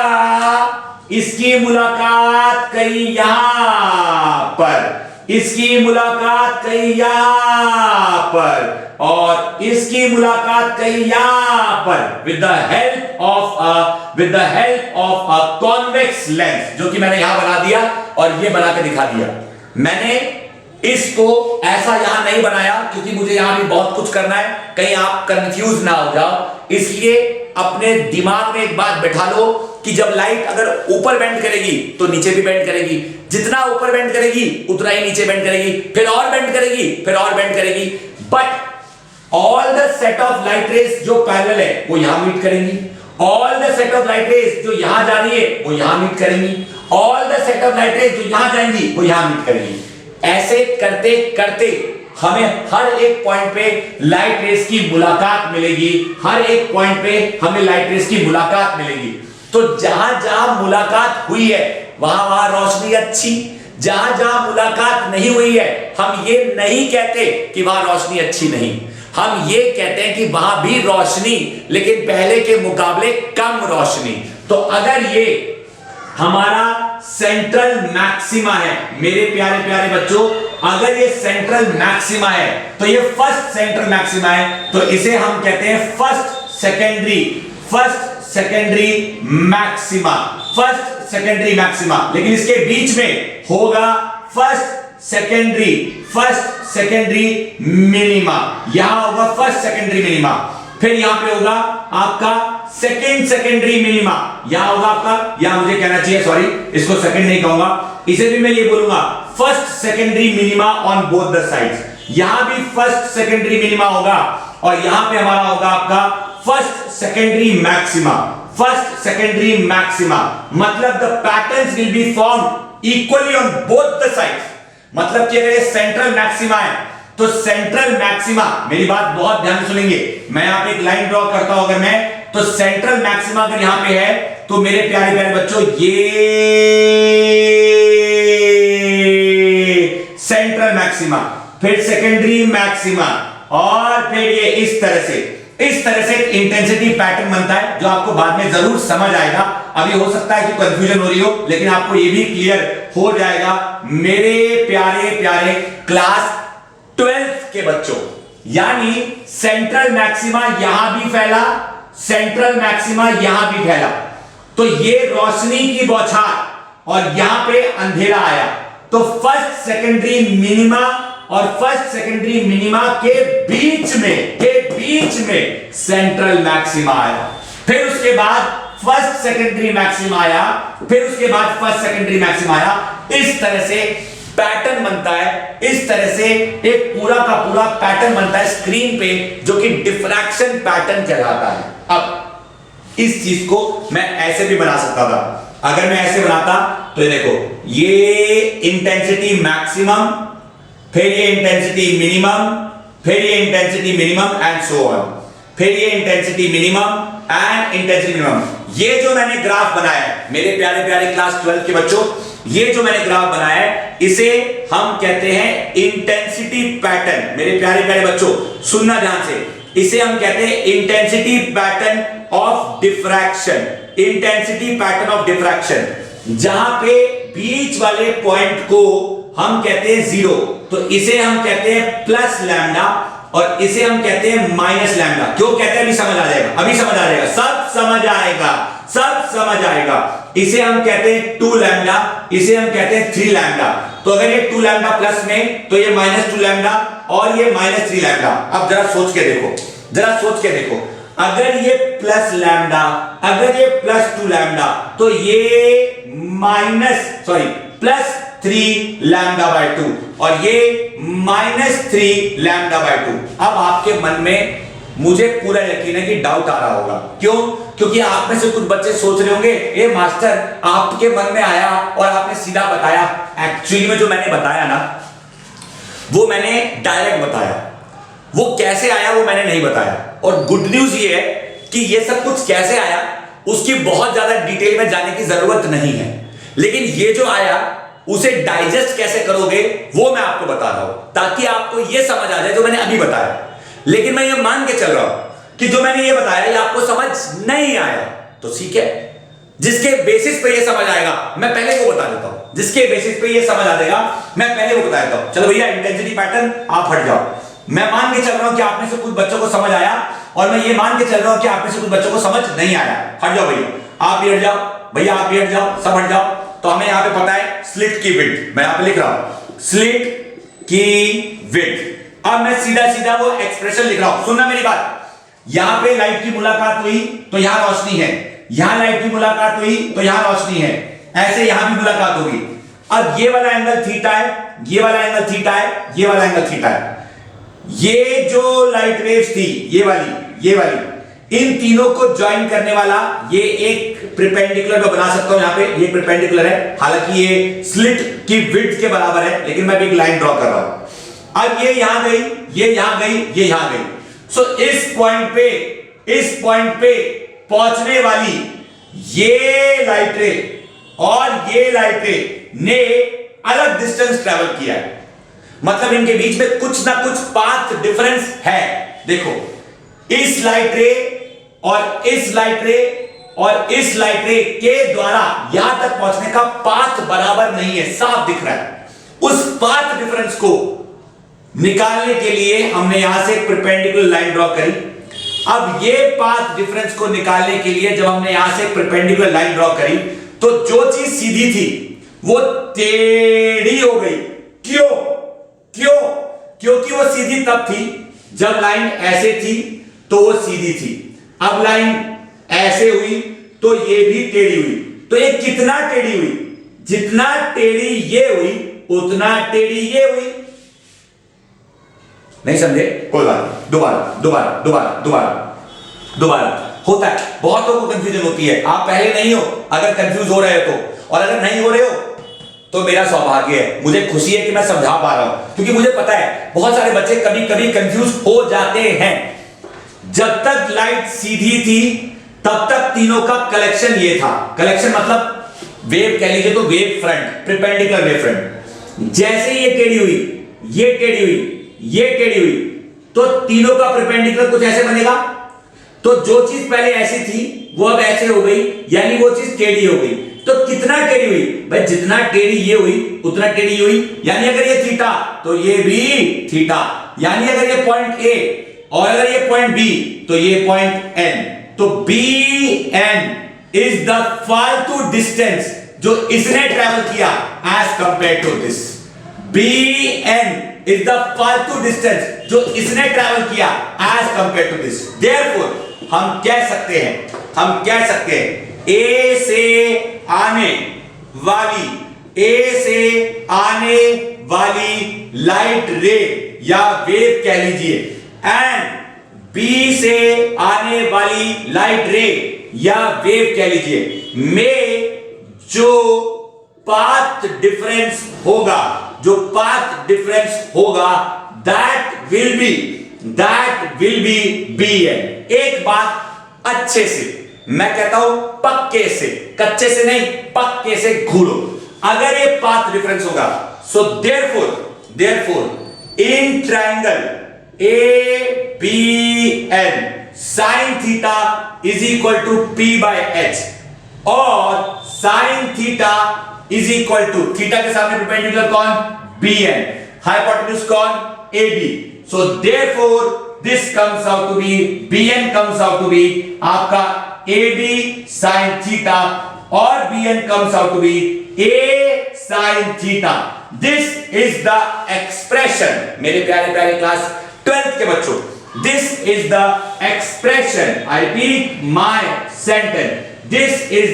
इसकी मुलाकात कहीं यहां पर, इसकी मुलाकात कहीं यहां पर और इसकी मुलाकात कहीं यहां पर with the help of a convex lens, जो कि मैंने यहां बना दिया और ये बना के दिखा दिया। मैंने इसको ऐसा यहां नहीं बनाया क्योंकि मुझे यहां भी बहुत कुछ करना है, कहीं आप कंफ्यूज ना हो जाओ, इसलिए अपने दिमाग में एक बात बैठा लो कि जब लाइट अगर ऊपर बेंड करेगी तो नीचे भी बेंड करेगी, जितना ऊपर बेंड करेगी उतना ही नीचे बेंड करेगी, फिर और बेंड करेगी, फिर और बेंड करेगी, but all the set of light rays जो पैरेलल है वो यहां मीट करेंगी, all the set of light rays जो यहां जा रही है वो यहां मीट करेंगी, all the set of light rays जो यहां जाएंगी वो यहां मीट करेंगी। ऐसे करते करते हमें हर एक पॉइंट पे लाइट रेज की मुलाकात मिलेगी, हर एक पॉइंट पे हमें लाइट रेज की मुलाकात मिलेगी। तो जहां जहां मुलाकात हुई है वहां वहां रोशनी अच्छी, जहां जहां मुलाकात नहीं हुई है हम ये नहीं कहते कि वहां रोशनी अच्छी नहीं, हम ये कहते हैं कि वहां भी रोशनी लेकिन पहले के मुकाबले कम रोशनी। तो अगर ये हमारा सेंट्रल मैक्सिमा है मेरे प्यारे प्यारे बच्चों, अगर ये सेंट्रल मैक्सिमा है तो ये फर्स्ट सेंट्रल मैक्सिमा है, तो इसे हम कहते हैं first secondary maxima, first secondary maxima. लेकिन इसके बीच में होगा फर्स्ट सेकेंडरी मिनिमा, यहां होगा फर्स्ट सेकेंडरी मिनिमा, फिर यहां पे होगा आपका सेकेंड सेकेंडरी मिनिमा, यहां होगा आपका, यहां मुझे कहना चाहिए सॉरी, इसको सेकेंड नहीं कहूंगा, इसे भी मैं ये बोलूंगा first secondary minima on both the sides, यहां भी फर्स्ट सेकेंडरी मिनिमा होगा और यहां पे हमारा होगा आपका first secondary maxima, first secondary maxima. मतलब the patterns will be formed equally on both the sides. मतलब कि अगर ये सेंट्रल मैक्सिमा है तो सेंट्रल मैक्सिमा, मेरी बात बहुत ध्यान से सुनेंगे, मैं यहां पे एक लाइन ड्रॉ करता हूं अगर मैं, तो सेंट्रल मैक्सिमा अगर यहां पे है तो मेरे प्यारे प्यारे बच्चों ये सेंट्रल मैक्सिमा, फिर सेकेंडरी मैक्सिमा और फिर ये इस तरह से एक इंटेंसिटी पैटर्न बनता है जो आपको बाद में जरूर समझ आएगा। अभी हो सकता है कि कंफ्यूजन हो रही हो लेकिन आपको ये भी क्लियर हो जाएगा मेरे प्यारे प्यारे क्लास 12th के बच्चों। यानी सेंट्रल मैक्सिमा यहां भी फैला, सेंट्रल मैक्सिमा यहां भी फैला, तो ये रोशनी की बौछार और यहां पे अंधेरा आया, तो फर्स्ट सेकेंडरी मिनिमा और फर्स्ट सेकेंडरी मिनिमा के बीच में सेंट्रल मैक्सिमा आया, फिर उसके बाद फर्स्ट सेकेंडरी मैक्सिमा आया, फिर उसके बाद फर्स्ट सेकेंडरी मैक्सिमा आया। इस तरह से पैटर्न बनता है, इस तरह से एक पूरा का पूरा पैटर्न बनता है स्क्रीन पे जो कि डिफ्रैक्शन पैटर्न कहलाता है। अब इस चीज को मैं ऐसे भी बना सकता था, अगर मैं ऐसे बनाता तो ये देखो, ये इंटेंसिटी मैक्सिमम, फिर ये इंटेंसिटी मिनिमम, फिर ये intensity minimum and so on, फिर ये intensity minimum and intensity minimum. ये जो मैंने ग्राफ बनाया है मेरे प्यारे प्यारे क्लास 12 के बच्चों, ये जो मैंने ग्राफ बनाया है इसे हम कहते हैं इंटेंसिटी पैटर्न। मेरे प्यारे प्यारे बच्चों सुनना ध्यान से, इसे हम कहते हैं intensity pattern of diffraction, intensity pattern of diffraction. जहां पे बीच वाले पॉइंट को हम कहते हैं जीरो, तो इसे हम कहते हैं प्लस लैम्डा और इसे हम कहते हैं माइनस लैम्डा। क्यों कहते हैं अभी समझ आ जाएगा, अभी समझ आ जाएगा, सब समझ आएगा, सब समझ आएगा। इसे हम कहते हैं 2 लैम्डा, इसे हम कहते हैं 3 लैम्डा। तो अगर ये 2 लैम्डा प्लस में तो ये -2 लैम्डा और ये -3 लैम्डा। अब जरा सोच के देखो, जरा सोच के देखो, अगर ये प्लस लैम्डा, अगर ये +2 लैम्डा तो ये +3 लैम्डा बाय 2 और ये -3 लैम्डा बाय 2। अब आपके मन में मुझे पूरा यकीन है कि डाउट आ रहा होगा। क्यों? क्योंकि आप में से कुछ बच्चे सोच रहे होंगे ए मास्टर आपके मन में आया और आपने सीधा बताया। एक्चुअली में जो मैंने बताया ना वो मैंने डायरेक्ट बताया, वो कैसे आया वो मैंने नहीं बताया। और गुड न्यूज ये है कि ये सब कुछ कैसे आया उसकी बहुत ज्यादा डिटेल में जाने की जरूरत नहीं है, लेकिन ये जो आया उसे डाइजेस्ट कैसे करोगे वो मैं आपको बता रहा हूं ताकि आपको ये समझ आ जाए जो मैंने अभी बताया। लेकिन मैं ये मान के चल रहा हूं कि जो मैंने ये बताया ये आपको समझ नहीं आया तो ठीक है, जिसके बेसिस पे ये समझ आएगा मैं पहले वो बता देता हूं, जिसके बेसिस पे ये समझ आ जाएगा मैं पहले वो बता देता हूं। चलो भैया इंटेंसिटी पैटर्न आप हट जाओ, मैं मान के चल रहा हूं कि आप में से कुछ बच्चों को समझ आया और मैं ये मान के चल रहा हूं कि आप में से कुछ बच्चों को समझ नहीं आया। हट जाओ भैया, आप भी हट जाओ, भैया आप भी हट जाओ, सब हट जाओ। तो हमें यहां पे पता है स्लिट की विड्थ, मैं यहां पे लिख रहा हूं स्लिट की विड्थ। अब मैं सीधा सीधा वो एक्सप्रेशन लिख रहा हूं, सुनना मेरी बात। यहां पे लाइट की मुलाकात हुई तो यहां रोशनी है, यहां लाइट की मुलाकात हुई तो यहां रोशनी है, ऐसे यहां भी मुलाकात होगी। अब ये वाला एंगल थीटा है, ये वाला एंगल थीटा है, ये वाला एंगल थीटा है। ये जो लाइट वेव्स थी ये वाली इन तीनों को ज्वाइन करने वाला ये एक परपेंडिकुलर मैं बना सकता हूं, यहां पे ये परपेंडिकुलर है, हालांकि ये स्लिट की विड्थ के बराबर है, लेकिन मैं एक लाइन ड्रॉ कर रहा हूं। अब ये यहां गई, ये यहां गई, ये यहां गई। सो इस पॉइंट पे पहुंचने वाली ये लाइट रे और ये लाइट रे ने अलग डिस्टेंस ट्रेवल किया है, मतलब इनके बीच में कुछ ना कुछ पाथ डिफरेंस है। देखो इस लाइट रे और इस लाइट रे और इस लाइट रे के द्वारा यहां तक पहुंचने का पाथ बराबर नहीं है, साफ दिख रहा है। उस पाथ डिफरेंस को निकालने के लिए हमने यहां से एक परपेंडिकुलर लाइन ड्रॉ करी। अब ये पाथ डिफरेंस को निकालने के लिए जब हमने यहां से एक परपेंडिकुलर लाइन ड्रॉ करी तो जो चीज सीधी थी वो टेढ़ी हो गई। क्यों? क्योंकि वो सीधी तब थी जब लाइन ऐसे थी तो वो सीधी थी, अब लाइन ऐसे हुई तो ये भी टेढ़ी हुई। तो ये कितना टेढ़ी हुई? जितना टेढ़ी ये हुई उतना टेढ़ी ये हुई। नहीं समझे? कोई बात नहीं, दोबारा होता है, बहुतों को कंफ्यूजन होती है। आप पहले नहीं हो अगर कंफ्यूज हो रहे हो तो, और अगर नहीं हो रहे हो तो मेरा सौभाग्य है, मुझे खुशी है कि मैं समझा पा रहा हूं, क्योंकि मुझे पता है बहुत सारे बच्चे कभी कभी कंफ्यूज हो जाते हैं। जब तक लाइट सीधी थी तब तक तीनों का कलेक्शन ये था, कलेक्शन मतलब वेव कह लीजिए तो wave front, perpendicular wave front. जैसे ये टेढ़ी हुई, ये टेढ़ी हुई, ये टेढ़ी हुई, तो तीनों का परपेंडिकुलर कुछ ऐसे बनेगा। तो जो चीज पहले ऐसी थी वो अब ऐसे हो गई, यानी वो चीज टेढ़ी हो गई। तो कितना टेढ़ी हुई भाई? जितना टेढ़ी ये हुई उतना टेढ़ी हुई, यानी अगर ये थीटा तो ये भी थीटा, यानी अगर ये पॉइंट ए और अगर ये पॉइंट बी तो ये पॉइंट एन। तो बी एन इज द फालतू डिस्टेंस जो इसने ट्रैवल किया as compare to this. B N is the फालतू डिस्टेंस जो इसने ट्रैवल किया as compare to this. Therefore हम कह सकते हैं ए से आने वाली लाइट रे या वेव कह लीजिए एंड बी से आने वाली लाइट रे या वेव कह लीजिए में जो पाथ डिफरेंस होगा that will be B N. एक बात अच्छे से मैं कहता हूं, पक्के से, कच्चे से नहीं, पक्के से घूरो। अगर ये पाथ डिफरेंस होगा so therefore in triangle A B N sine theta is equal to P by H और sine theta is equal to theta के सामने परपेंडिकुलर कौन? बी एन, हाइपोटेन्यूज कौन? A B. So therefore this comes out to be bn comes out to be आपका ab sin theta और bn comes out to be a sin theta. This is the expression, मेरे प्यारे प्यारे class 12th के बच्चों, this is the expression, I repeat my sentence, this is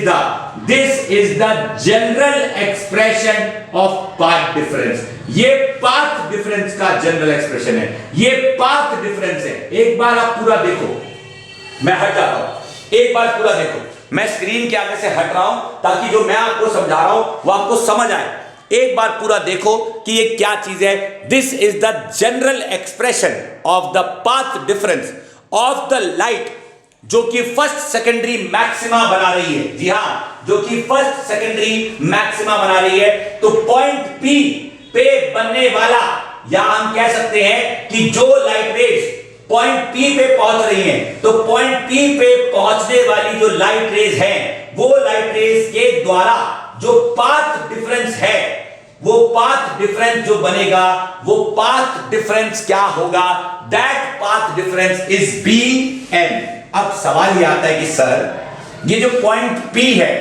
the general expression of path difference. ये path difference का general expression है, ये path difference है। एक बार आप पूरा देखो, मैं हट जाता हूं, एक बार पूरा देखो, मैं स्क्रीन के आगे से हट रहा हूं ताकि जो मैं आपको समझा रहा हूं वो आपको समझ आए। एक बार पूरा देखो कि ये क्या चीज है। This is the general expression of the path difference of the light जो कि फर्स्ट सेकेंडरी मैक्सिमा बना रही है। जी हां, जो कि फर्स्ट सेकेंडरी मैक्सिमा बना रही है। तो पॉइंट पी पे बनने वाला, या हम कह सकते हैं कि जो लाइट रेज पॉइंट पी पे पहुंच रही हैं, तो पॉइंट पी पे पहुंचने वाली जो लाइट रेज हैं, वो लाइट रेज के द्वारा जो पाथ डिफरेंस है, वो पाथ डिफरेंस जो बनेगा, वो पाथ डिफरेंस क्या होगा? That path difference is B N. अब सवाल ये आता है कि सर ये जो पॉइंट पी है,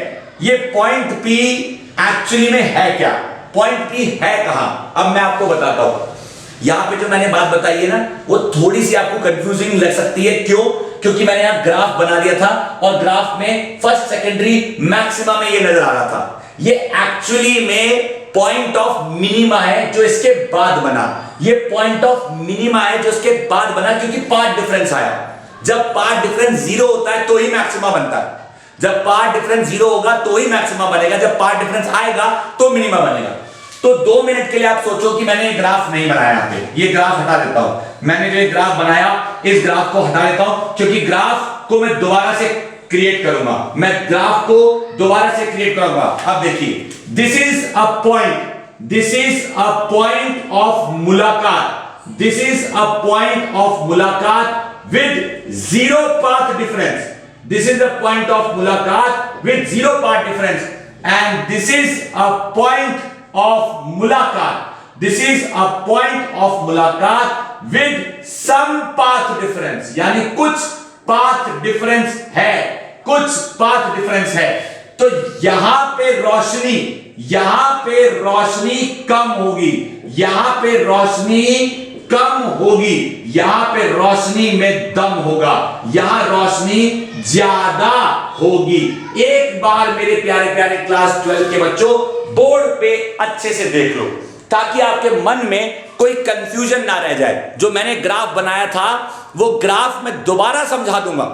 ये पॉइंट पी एक्चुअली में है क्या? पॉइंट पी है कहां? अब मैं आपको बताता हूं। यहां पे जो मैंने बात बताई है ना, वो थोड़ी सी आपको कंफ्यूजिंग लग सकती है। क्यों? क्योंकि मैंने यहां ग्राफ बना दिया था और ग्राफ में फर्स्ट सेकेंडरी मैक्सिमा में ये नजर आ रहा था। ये एक्चुअली में पॉइंट ऑफ मिनिमा है जो इसके बाद बना। ये पॉइंट ऑफ मिनिमा है जो इसके बाद बना, क्योंकि पार्ट डिफरेंस आया। जब पार्ट डिफरेंस जीरो होता है तो ही मैक्सिमा बनता है। जब पार्ट डिफरेंस जीरो होगा तो ही मैक्सिमा बनेगा, जब पार्ट डिफरेंस आएगा तो मिनिमा बनेगा। तो 2 मिनट के लिए आप सोचो कि मैंने ग्राफ नहीं बनाया, यहां पे ये ग्राफ हटा देता हूं। मैंने जो ग्राफ बनाया इस ग्राफ को हटा देता हूं, क्योंकि ग्राफ को मैं दोबारा से क्रिएट करूंगा। मैं ग्राफ को दोबारा से क्रिएट करूंगा। अब देखिए, this is a point, this is a point of मुलाकात, this is a point of मुलाकात with zero path difference. This is the point of Mulakat with zero path difference, and this is a point of Mulakat. This is a point of Mulakat with some path difference. यानी कुछ path difference है, कुछ path difference है। तो यहां पे रोशनी कम होगी, यहां पे रोशनी कम होगी, यहां पे रोशनी में दम होगा, यहां रोशनी ज्यादा होगी। एक बार मेरे प्यारे प्यारे क्लास 12 के बच्चों बोर्ड पे अच्छे से देख लो, ताकि आपके मन में कोई कंफ्यूजन ना रह जाए। जो मैंने ग्राफ बनाया था वो ग्राफ मैं दोबारा समझा दूंगा,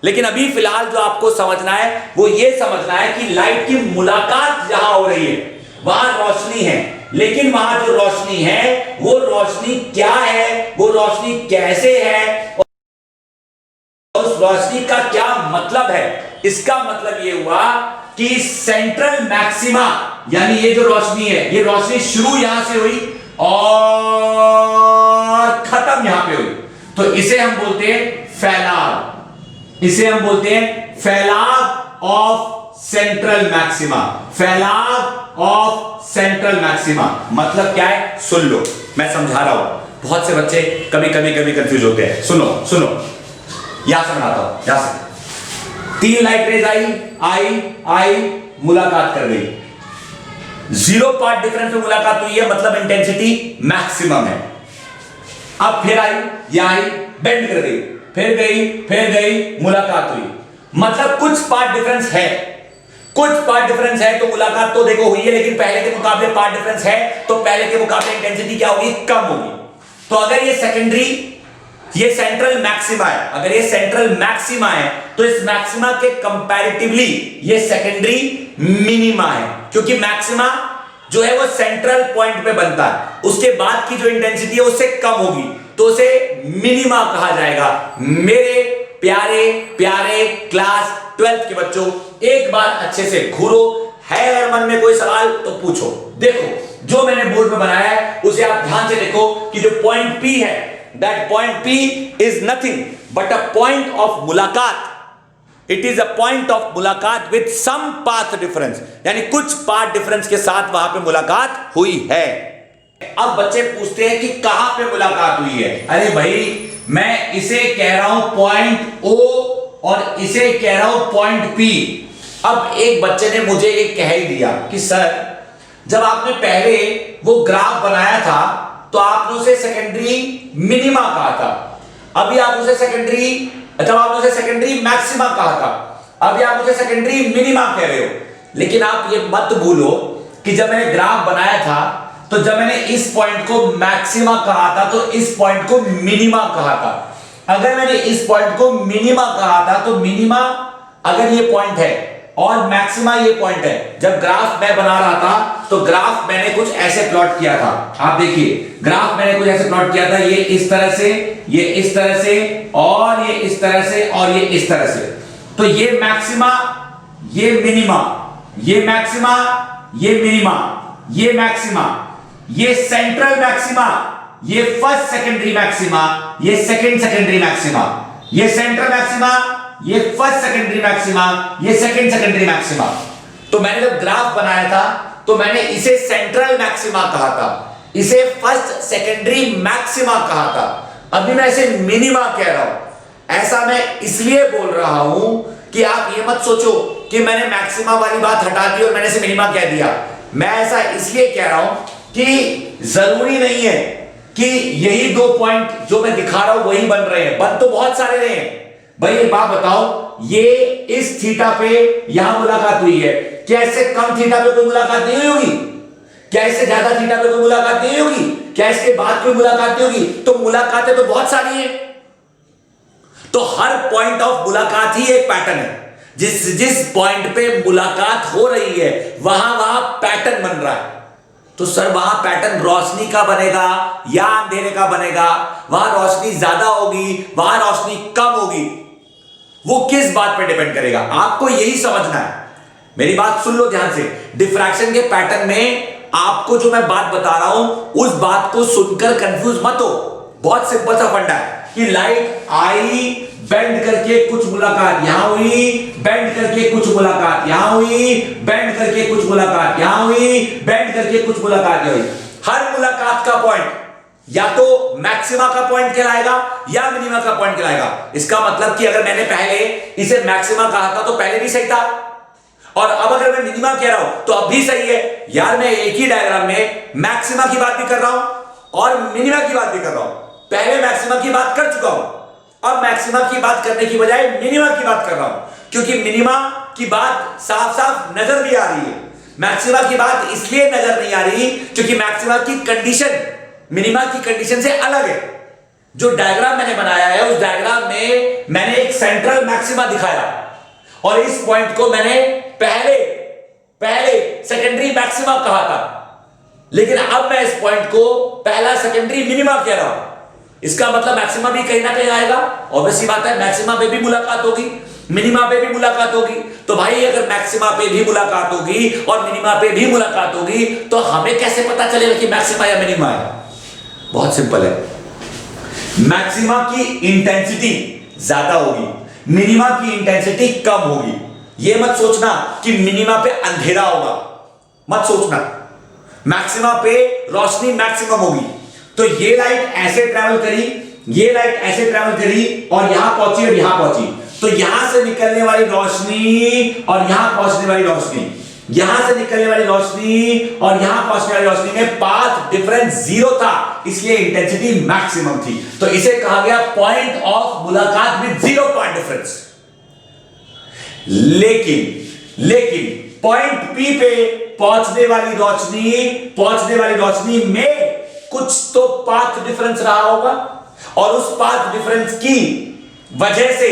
लेकिन अभी फिलहाल जो आपको समझना है वो ये समझना है कि लाइट की मुलाकात जहां हो रही है वहां रोशनी है, लेकिन वहां जो रोशनी है वो रोशनी क्या है, वो रोशनी कैसे है, और उस रोशनी का क्या मतलब है। इसका मतलब ये हुआ कि सेंट्रल मैक्सिमा, यानी ये जो रोशनी है, ये रोशनी शुरू यहां से हुई और खत्म यहां पे हुई, तो इसे हम बोलते हैं फैलाव। इसे हम बोलते हैं फैलाव ऑफ सेंट्रल मैक्सिमा, फैलाव ऑफ सेंट्रल मैक्सिमा। मतलब क्या है, सुन लो, मैं समझा रहा हूं। बहुत से बच्चे कभी कंफ्यूज होते हैं। सुनो यहां से बनाता हूं, यहां से 3 लाइट रेज आई मुलाकात कर गई। 0 पार्ट डिफरेंस में मुलाकात हुई है, मतलब इंटेंसिटी मैक्सिमम है। अब फिर आई, यहां आई, बेंड कर गई, फिर गई, मुलाकात हुई, मतलब कुछ पार्ट डिफरेंस है। कुछ पार्ट डिफरेंस है तो मुलाकात तो देखो हुई है, लेकिन पहले के मुकाबले पार्ट डिफरेंस है तो पहले के मुकाबले इंटेंसिटी क्या होगी, कम होगी। तो अगर ये सेकेंडरी, ये सेंट्रल मैक्सिमा है, अगर ये सेंट्रल मैक्सिमा है तो इस मैक्सिमा के कंपैरेटिवली ये सेकेंडरी मिनिमा है, क्योंकि मैक्सिमा जो है वो सेंट्रल पॉइंट पे बनता है, उसके बाद की जो इंटेंसिटी है उससे कम होगी, तो उसे मिनिमा कहा जाएगा। मेरे प्यारे प्यारे क्लास 12 के बच्चों, एक बार अच्छे से घूरो, है अगर मन में कोई सवाल तो पूछो। देखो जो मैंने बोर्ड में बनाया है उसे आप ध्यान से देखो कि जो पॉइंट P है, that point P is nothing but a point of मुलाकात। It is a point of मुलाकात विद सम पाथ डिफरेंस, यानी कुछ पाथ डिफरेंस के साथ वहां पे मुलाकात हुई है। अब बच्चे पूछते हैं कि कहां पे मुलाकात हुई है। अरे भाई, मैं इसे कह रहा हूं पॉइंट O और इसे कह रहा हूं पॉइंट P। अब एक बच्चे ने मुझे एक कह ही दिया कि सर, जब आपने पहले वो ग्राफ बनाया था तो आपने उसे सेकेंडरी मिनिमा कहा था, अभी आप उसे सेकेंडरी, जब आपने उसे सेकेंडरी मैक्सिमा कहा था, अभी आप उसे सेकेंडरी मिनिमा कह रहे हो। लेकिन आप ये मत भूलो कि जब मैंने ग्राफ बनाया था तो जब मैंने इस पॉइंट को मैक्सिमा कहा था तो इस पॉइंट को मिनिमा कहा था। अगर मैंने इस पॉइंट को मिनिमा कहा था तो मिनिमा अगर ये पॉइंट है और मैक्सिमा ये पॉइंट है। जब ग्राफ मैं बना रहा था तो ग्राफ मैंने कुछ ऐसे प्लॉट किया था, आप देखिए ग्राफ मैंने कुछ ऐसे प्लॉट किया था, ये इस तरह से, ये इस तरह से, और ये इस तरह से, और ये इस तरह से। तो ये मैक्सिमा, ये मिनिमा, ये मैक्सिमा, ये मिनिमा, ये मैक्सिमा, ये सेंट्रल मैक्सिमा, ये फर्स्ट सेकेंडरी मैक्सिमा, ये सेकंड सेकेंडरी मैक्सिमा, ये सेंट्रल मैक्सिमा, ये फर्स्ट सेकेंडरी मैक्सिमा, ये सेकंड सेकेंडरी मैक्सिमा। तो मैंने जब ग्राफ बनाया था तो मैंने इसे सेंट्रल मैक्सिमा कहा था, इसे फर्स्ट सेकेंडरी मैक्सिमा कहा था, अभी मैं इसे मिनिमा कह रहा हूं। ऐसा मैं इसलिए बोल रहा हूं कि आप ये मत सोचो कि मैंने मैक्सिमा वाली बात हटा दी और मैंने इसे मिनिमा कह दिया। मैं ऐसा इसलिए कह रहा हूं कि जरूरी नहीं है कि यही 2 पॉइंट जो मैं दिखा रहा हूं वही बन रहे हैं, बन तो बहुत सारे रहे हैं। भाई एक बात बताओ, ये इस थीटा पे यहां मुलाकात हुई है, क्या इससे कम थीटा पे कोई मुलाकात नहीं हुई होगी? क्या इससे ज्यादा थीटा पे कोई मुलाकात नहीं होगी? क्या इसके बाद कोई मुलाकात नहीं होगी? तो मुलाकातें तो बहुत सारी हैं। तो हर पॉइंट ऑफ मुलाकात ही एक पैटर्न है। जिस जिस पॉइंट पे मुलाकात हो रही है वहां वहां पैटर्न बन रहा है। तो सर वहां पैटर्न रोशनी का बनेगा या अंधेरे का बनेगा? वहां रोशनी ज्यादा होगी, वहां रोशनी कम होगी, वो किस बात पे डिपेंड करेगा? आपको यही समझना है। मेरी बात सुन लो ध्यान से। डिफ्रैक्शन के पैटर्न में आपको जो मैं बात बता रहा हूं उस बात को सुनकर कंफ्यूज मत हो। बहुत सिंपल सा फंडा है कि लाइट आई, बेंड करके कुछ मुलाकात यहां हुई, बेंड करके कुछ मुलाकात यहां हुई, बेंड करके कुछ मुलाकात यहां हुई, बेंड करके कुछ मुलाकात यहां हुई। हर मुलाकात का पॉइंट या तो मैक्सिमा का पॉइंट कहलाएगा या मिनिमा का पॉइंट कहलाएगा। इसका मतलब कि अगर मैंने पहले इसे मैक्सिमा कहा था तो पहले भी सही था, और अब अगर मैं मिनिमा कह रहा हूं तो अब भी सही है। यार मैं एक ही डायग्राम में मैक्सिमा की बात भी कर रहा हूं और मिनिमा की बात भी कर रहा हूं। पहले मैक्सिमा की बात कर चुका हूं, अब मैक्सिमा की बात करने की बजाय मिनिमा की बात कर रहा हूं, क्योंकि मिनिमा की बात साफ साफ नजर भी आ रही है। मैक्सिमा की बात इसलिए नजर नहीं आ रही क्योंकि मैक्सिमा की कंडीशन मिनिमा की कंडीशन से अलग है। जो डायग्राम मैंने बनाया है उस डायग्राम में मैंने एक सेंट्रल मैक्सिमा दिखाया और इस पॉइंट को मैंने पहले सेकेंडरी मैक्सिमा कहा था, लेकिन अब मैं इस पॉइंट को पहला सेकेंडरी मिनिमा कह रहा हूं। इसका मतलब मैक्सिमा भी कहीं ना कहीं आएगा। ऑब्वियसली बात है, मैक्सिमा पे भी मुलाकात होगी, मिनिमा पे भी मुलाकात होगी। तो भाई अगर मैक्सिमा पे भी मुलाकात होगी और मिनिमा पे भी मुलाकात होगी तो हमें कैसे पता चलेगा कि मैक्सिमा या मिनिमा है? बहुत सिंपल है, मैक्सिमा की इंटेंसिटी ज्यादा होगी, मिनिमा की इंटेंसिटी कम होगी। यह मत सोचना कि मिनिमा पे अंधेरा होगा, मत सोचना। मैक्सिमा पे रोशनी मैक्सिमम होगी। तो ये लाइट ऐसे ट्रैवल करी, ये लाइट ऐसे ट्रैवल करी और यहां पहुंची और यहां पहुंची, तो यहां से निकलने वाली रोशनी और यहां पहुंचने वाली रोशनी, यहां से निकलने वाली रोशनी और यहां पहुंचने वाली रोशनी में पाथ डिफरेंस 0 था, इसलिए इंटेंसिटी मैक्सिमम थी। तो इसे कहा गया पॉइंट ऑफ मुलाकात विद 0 पॉइंट डिफरेंस। लेकिन पॉइंट पी पे पहुंचने वाली रोशनी में कुछ तो पाथ डिफरेंस रहा होगा और उस पाथ डिफरेंस की वजह से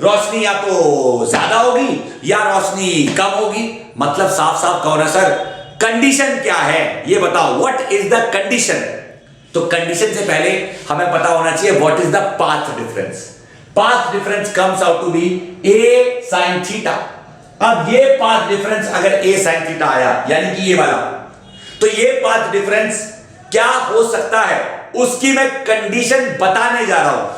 रोशनी या तो ज्यादा होगी या रोशनी कम होगी। मतलब साफ साफ कहो ना सर, कंडीशन क्या है ये बताओ, व्हाट इज द कंडीशन? तो कंडीशन से पहले हमें पता होना चाहिए what is the path difference. Path difference comes out to be a sin theta. अब ये पाथ डिफरेंस अगर a sin थीटा आया यानी कि ये वाला, तो ये पाथ डिफरेंस क्या हो सकता है उसकी मैं कंडीशन बताने जा रहा हूं,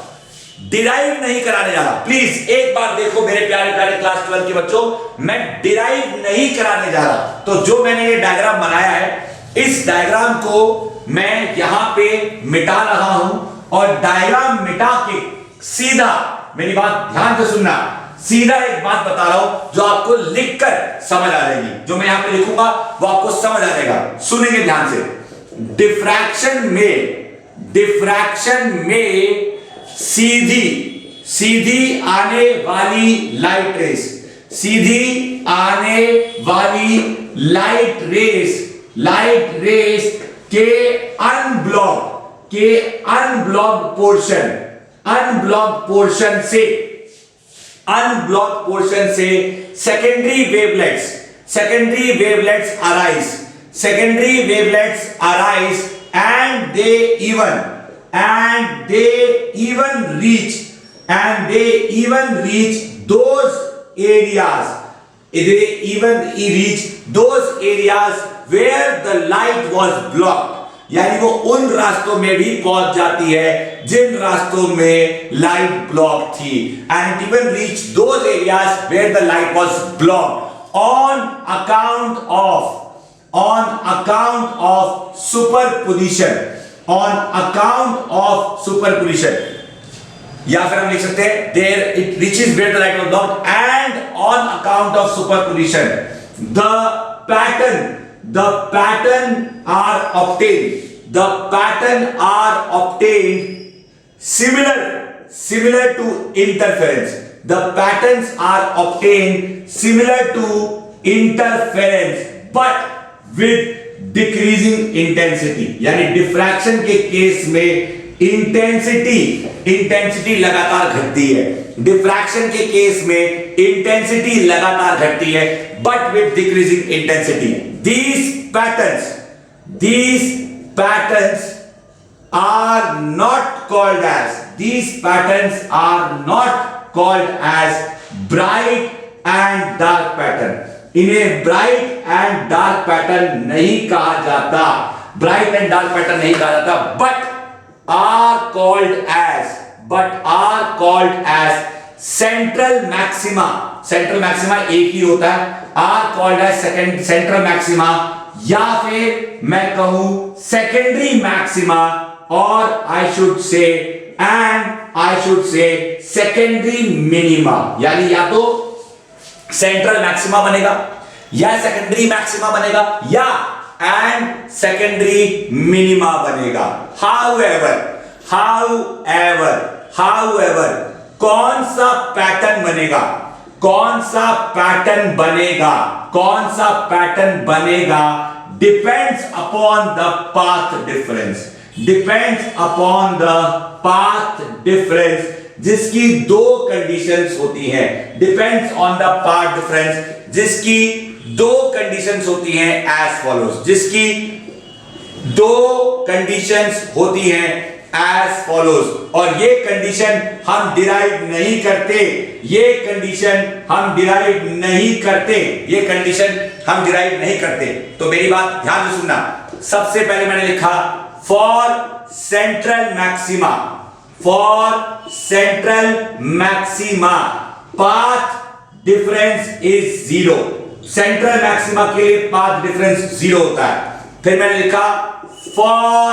डिराइव नहीं कराने जा रहा। प्लीज एक बार देखो मेरे प्यारे प्यारे क्लास 12 के बच्चों, मैं डिराइव नहीं कराने जा रहा। तो जो मैंने ये डायग्राम बनाया है, इस डायग्राम को मैं यहां पे मिटा रहा हूं और डायग्राम मिटा के सीधा, मेरी बात ध्यान से सुनना, सीधा एक बात बता रहा हूं जो आपको लिखकर समझ आ जाएगी। जो मैं यहां पे लिखूंगा वो आपको समझ आ जाएगा, सुनेंगे ध्यान से। डिफ्रैक्शन में सीधी आने वाली लाइट रेस, सीधी आने वाली लाइट रेस के अनब्लॉक्ड पोर्शन से secondary wavelets arise and they even reach those areas where the light was blocked। यानी वो उन रास्तों में भी पहुंच जाती है जिन रास्तों में लाइट ब्लॉक थी। and it even reach those areas where the light was blocked on account of superposition। या फिर हम लिख सकते हैं there it reaches where the light was blocked and on account of superposition the pattern are obtained। the pattern are obtained similar to interference. The patterns are obtained similar to interference but with decreasing intensity. यानी diffraction के case में intensity लगातार घटती है, diffraction के case में intensity लगातार घटती है but with decreasing intensity. These patterns are not called as bright and dark pattern. इन्हें ब्राइट एंड डार्क पैटर्न नहीं कहा जाता, ब्राइट एंड डार्क पैटर्न नहीं कहा जाता, but are called as central maxima. Central maxima एक ही होता है, are called as central maxima, या फिर मैं कहूं सेकेंडरी मैक्सिमा, और I should say secondary minima. यानी या तो सेंट्रल मैक्सिमा बनेगा या सेकेंडरी मैक्सिमा बनेगा या एंड सेकेंडरी मिनिमा बनेगा. हाउएवर कौन सा पैटर्न बनेगा depends upon the path difference, जिसकी दो कंडीशंस होती हैं. Depends on the path difference, जिसकी दो कंडीशंस होती हैं एज फॉलोज, जिसकी दो कंडीशंस होती हैं एज फॉलोज. और ये कंडीशन हम डिराइव नहीं करते, तो मेरी बात ध्यान से सुनना. सबसे पहले मैंने लिखा for central maxima path difference is 0. Central maxima के लिए पाथ डिफरेंस 0 होता है. फिर मैंने लिखा for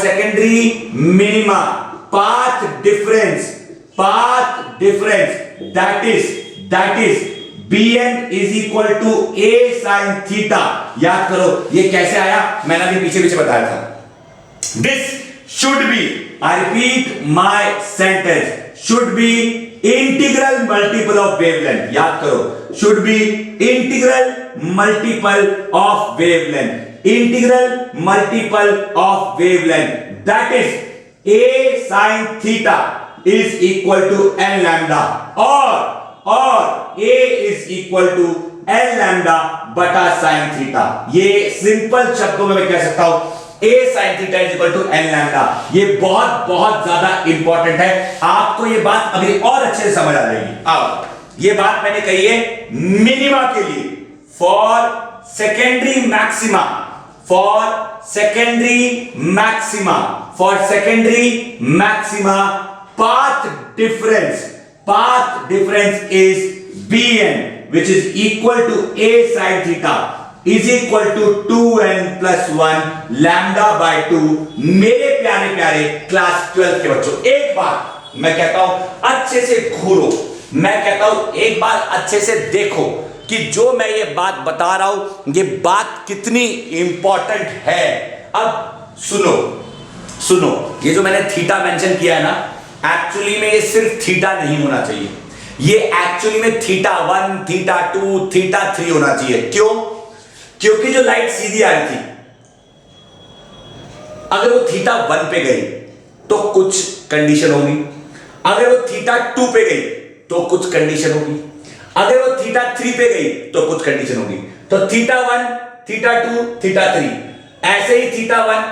secondary minima path difference that is Bn is equal to a sin theta. याद करो ये कैसे आया, मैंने अभी पीछे बताया था. This should be, I repeat my sentence, should be integral multiple of wavelength. याद करो, should be integral multiple of wavelength. That is a sin theta is equal to n lambda और a is equal to n lambda बटा sin theta. ये simple शब्दों में मैं कह सकता हूं a sin theta is equal to n lambda. ये बहुत ज्यादा इंपॉर्टेंट है, आपको ये बात अभी और अच्छे से समझ आ जाएगी. अब ये बात मैंने कही है मिनिमा के लिए, for secondary maxima path difference is Bn, which is equal to a sin theta is equal to 2n plus 1 lambda by 2. मेरे प्यारे क्लास 12 के बच्चों, एक बार मैं कहता हूं अच्छे से घूरो, मैं कहता हूं एक बार अच्छे से देखो कि जो मैं ये बात बता रहा हूं ये बात कितनी इंपॉर्टेंट है. अब सुनो, ये जो मैंने थीटा मेंशन किया है ना, एक्चुअली में ये सिर्फ थीटा नहीं होना चाहिए, ये एक्चुअली में थीटा 1, थीटा 2, थीटा 3 होना चाहिए. क्यों? क्योंकि जो लाइट सीधी आ रही थी, अगर वो थीटा 1 पे गई तो कुछ कंडीशन होगी, अगर वो थीटा 2 पे गई तो कुछ कंडीशन होगी, अगर वो थीटा 3 पे गई तो कुछ कंडीशन होगी. तो थीटा 1, थीटा 2, थीटा 3, ऐसे ही थीटा 1,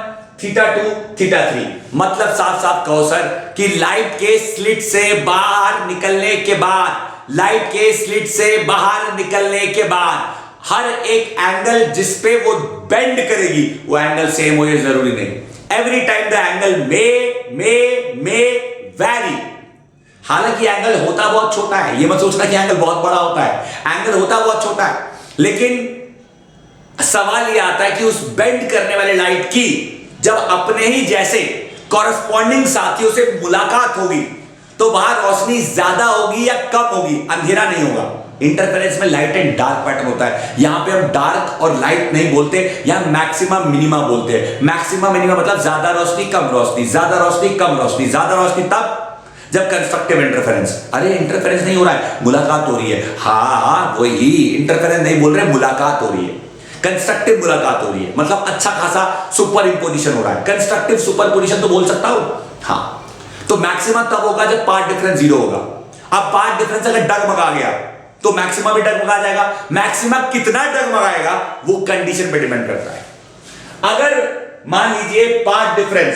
थीटा 2, थीटा 3. मतलब साफ कहो सर कि लाइट के स्लिट से बाहर निकलने के बाद हर एक एंगल जिस पे वो बेंड करेगी वो एंगल सेम हो, ये जरूरी नहीं. Every time the angle may vary. हालांकि एंगल होता बहुत छोटा है, ये मत सोचना कि एंगल बहुत बड़ा होता है, एंगल होता बहुत छोटा है. लेकिन सवाल ये आता है कि उस बेंड करने वाले लाइट की जब अपने ही जैसे कॉरस्पॉन्डिंग साथियों से मुलाकात होगी तो वहां रोशनी ज्यादा होगी या कम होगी, अंधेरा नहीं होगा. इंटरफेरेंस में लाइट एंड डार्क पैटर्न होता है। यहां पे हम डार्क और लाइट नहीं बोलते, यहां मैक्सिमा मिनिमा बोलते हैं। मैक्सिमा मिनिमा मतलब ज्यादा रोशनी कम रोशनी, ज्यादा रोशनी कम रोशनी, ज्यादा रोशनी तब जब कंस्ट्रक्टिव इंटरफेरेंस। अरे इंटरफेरेंस नहीं हो रहा है, मुलाकात हो रही है। हाँ वही इंटरफेरेंस नहीं बोल रहे, मुलाकात हो रही है, कंस्ट्रक्टिव मुलाकात हो रही है, मतलब अच्छा खासा सुपर इंपोजिशन हो रहा है। कंस्ट्रक्टिव सुपर पोजिशन तो बोल सकता हूं। हाँ तो मैक्सिमा तब होगा जब पार्ट डिफरेंस 0 होगा। अब पार्ट डिफरेंस अगर डगमगा गया तो मैक्सिमा भी डगमगा जाएगा। मैक्सिमा कितना डगमगाएगा वो कंडीशन पे डिपेंड करता है। अगर मान लीजिए पार्ट डिफरेंस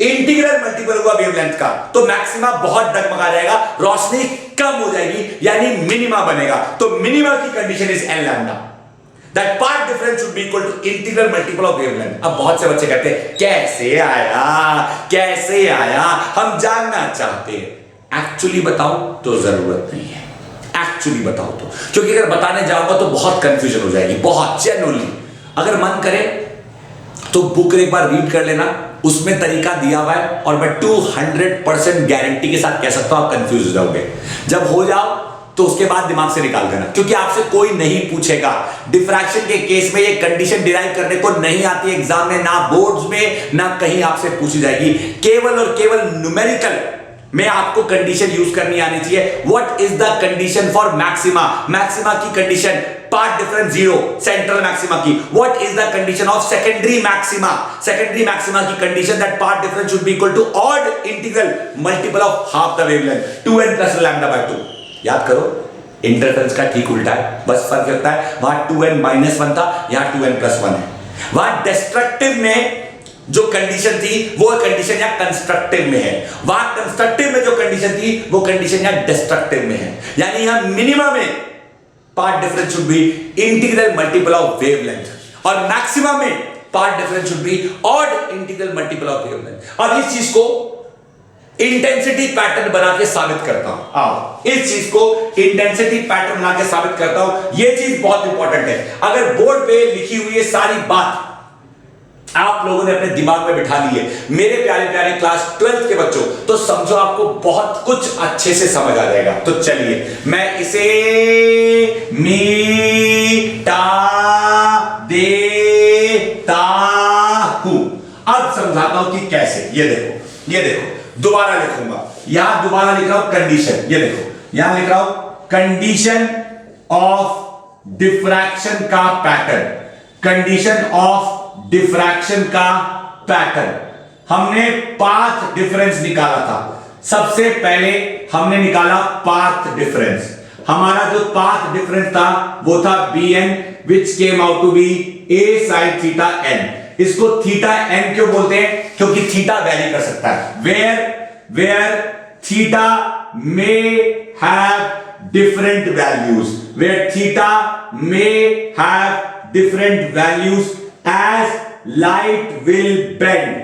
इंटीग्रल मल्टीपल हुआ वेवलेंथ का तो मैक्सिमा बहुत डगमगा जाएगा, रोशनी कम हो जाएगी यानी मिनिमा बनेगा। तो मिनिमा की condition is n lambda, that part difference should be equal to integral multiple of wavelength. अब बहुत से बच्चे कहते हैं कैसे आया, कैसे आया, हम जानना चाहते हैं। एक्चुअली बताऊं तो जरूरत नहीं है, एक्चुअली बताओ तो, क्योंकि अगर बताने जाऊंगा तो बहुत कंफ्यूजन हो जाएगी, बहुत जेन्युइनली। अगर मन करे तो बुक एक बार रीड कर लेना, उसमें तरीका दिया हुआ है और मैं 200% गारंटी के साथ कह सकता हूं आप कंफ्यूज हो जाओगे। जब हो जाओ तो उसके बाद दिमाग से निकाल देना, क्योंकि आपसे कोई नहीं पूछेगा। डिफ्रैक्शन के केस में ये कंडीशन डिराइव करने को नहीं आती एग्जाम में, ना बोर्ड्स में ना कहीं आपसे पूछी जाएगी। केवल और केवल न्यूमेरिकल में आपको कंडीशन यूज करनी आनी चाहिए। What is the condition for maxima, maxima की condition path difference 0, central maxima की। What is the condition of secondary maxima, secondary maxima की condition that part difference should be equal to odd integral multiple of half the wavelength 2n plus lambda by 2। याद करो interference का ठीक उल्टा है, बस फर्क होता है वहां 2n माइनस 1 था, यहां 2n प्लस 1 है। वहां डिस्ट्रक्टिव में जो कंडीशन थी वो कंडीशन या कंस्ट्रक्टिव में है, वहां कंस्ट्रक्टिव में जो कंडीशन थी वो कंडीशन या डिस्ट्रक्टिव में है। यानी यहां मिनिमम में part difference should B integral multiple of wavelength और मैक्सिमम में part difference should be odd integral multiple of wavelength. और इस चीज को इंटेंसिटी पैटर्न बना के साबित करता हूं। आओ इस चीज को इंटेंसिटी पैटर्न बना के साबित करता हूं। यह चीज बहुत इंपॉर्टेंट है। अगर बोर्ड पे लिखी हुई है सारी बात आप लोगों ने अपने दिमाग में बिठा ली है, मेरे प्यारे प्यारे क्लास 12th के बच्चों, तो समझो आपको बहुत कुछ अच्छे से समझ आ जाएगा। तो चलिए मैं इसे मिटा देता हूं। अब समझाता हूं कि कैसे। ये देखो, ये देखो, दोबारा लिखूंगा, यहां दोबारा लिख रहा हूं कंडीशन। ये देखो यहां लिख रहा हूं कंडीशन ऑफ डिफ्रैक्शन का पैटर्न, कंडीशन ऑफ डिफ्रैक्शन का पैटर्न। हमने पाथ डिफरेंस निकाला था। सबसे पहले हमने निकाला पाथ डिफरेंस। हमारा जो पाथ डिफरेंस था वो था bn which came out to be a sin theta n। इसको थीटा n क्यों बोलते हैं? क्योंकि थीटा वैरी कर सकता है। where theta may have different values, where theta may have different values as light will bend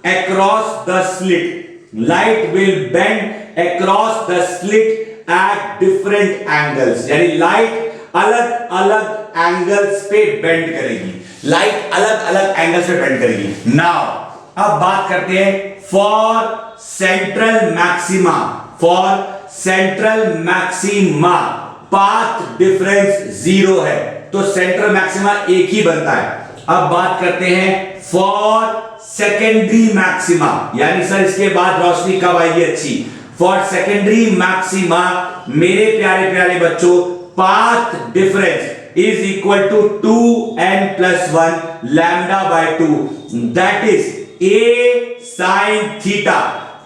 across the slit, light will bend across the slit at different angles। यानी light अलग अलग angles पे bend करेगी, light अलग अलग angles पे bend करेगी। Now अब बात करते हैं for central maxima, for central maxima path difference 0 है तो सेंट्रल मैक्सिमा एक ही बनता है। अब बात करते हैं फॉर सेकेंडरी मैक्सिमा, यानी सर इसके बाद रोशनी कब आएगी अच्छी। फॉर सेकेंडरी मैक्सिमा मेरे प्यारे प्यारे बच्चों path difference is equal to 2n plus 1 lambda by 2, that is a sin theta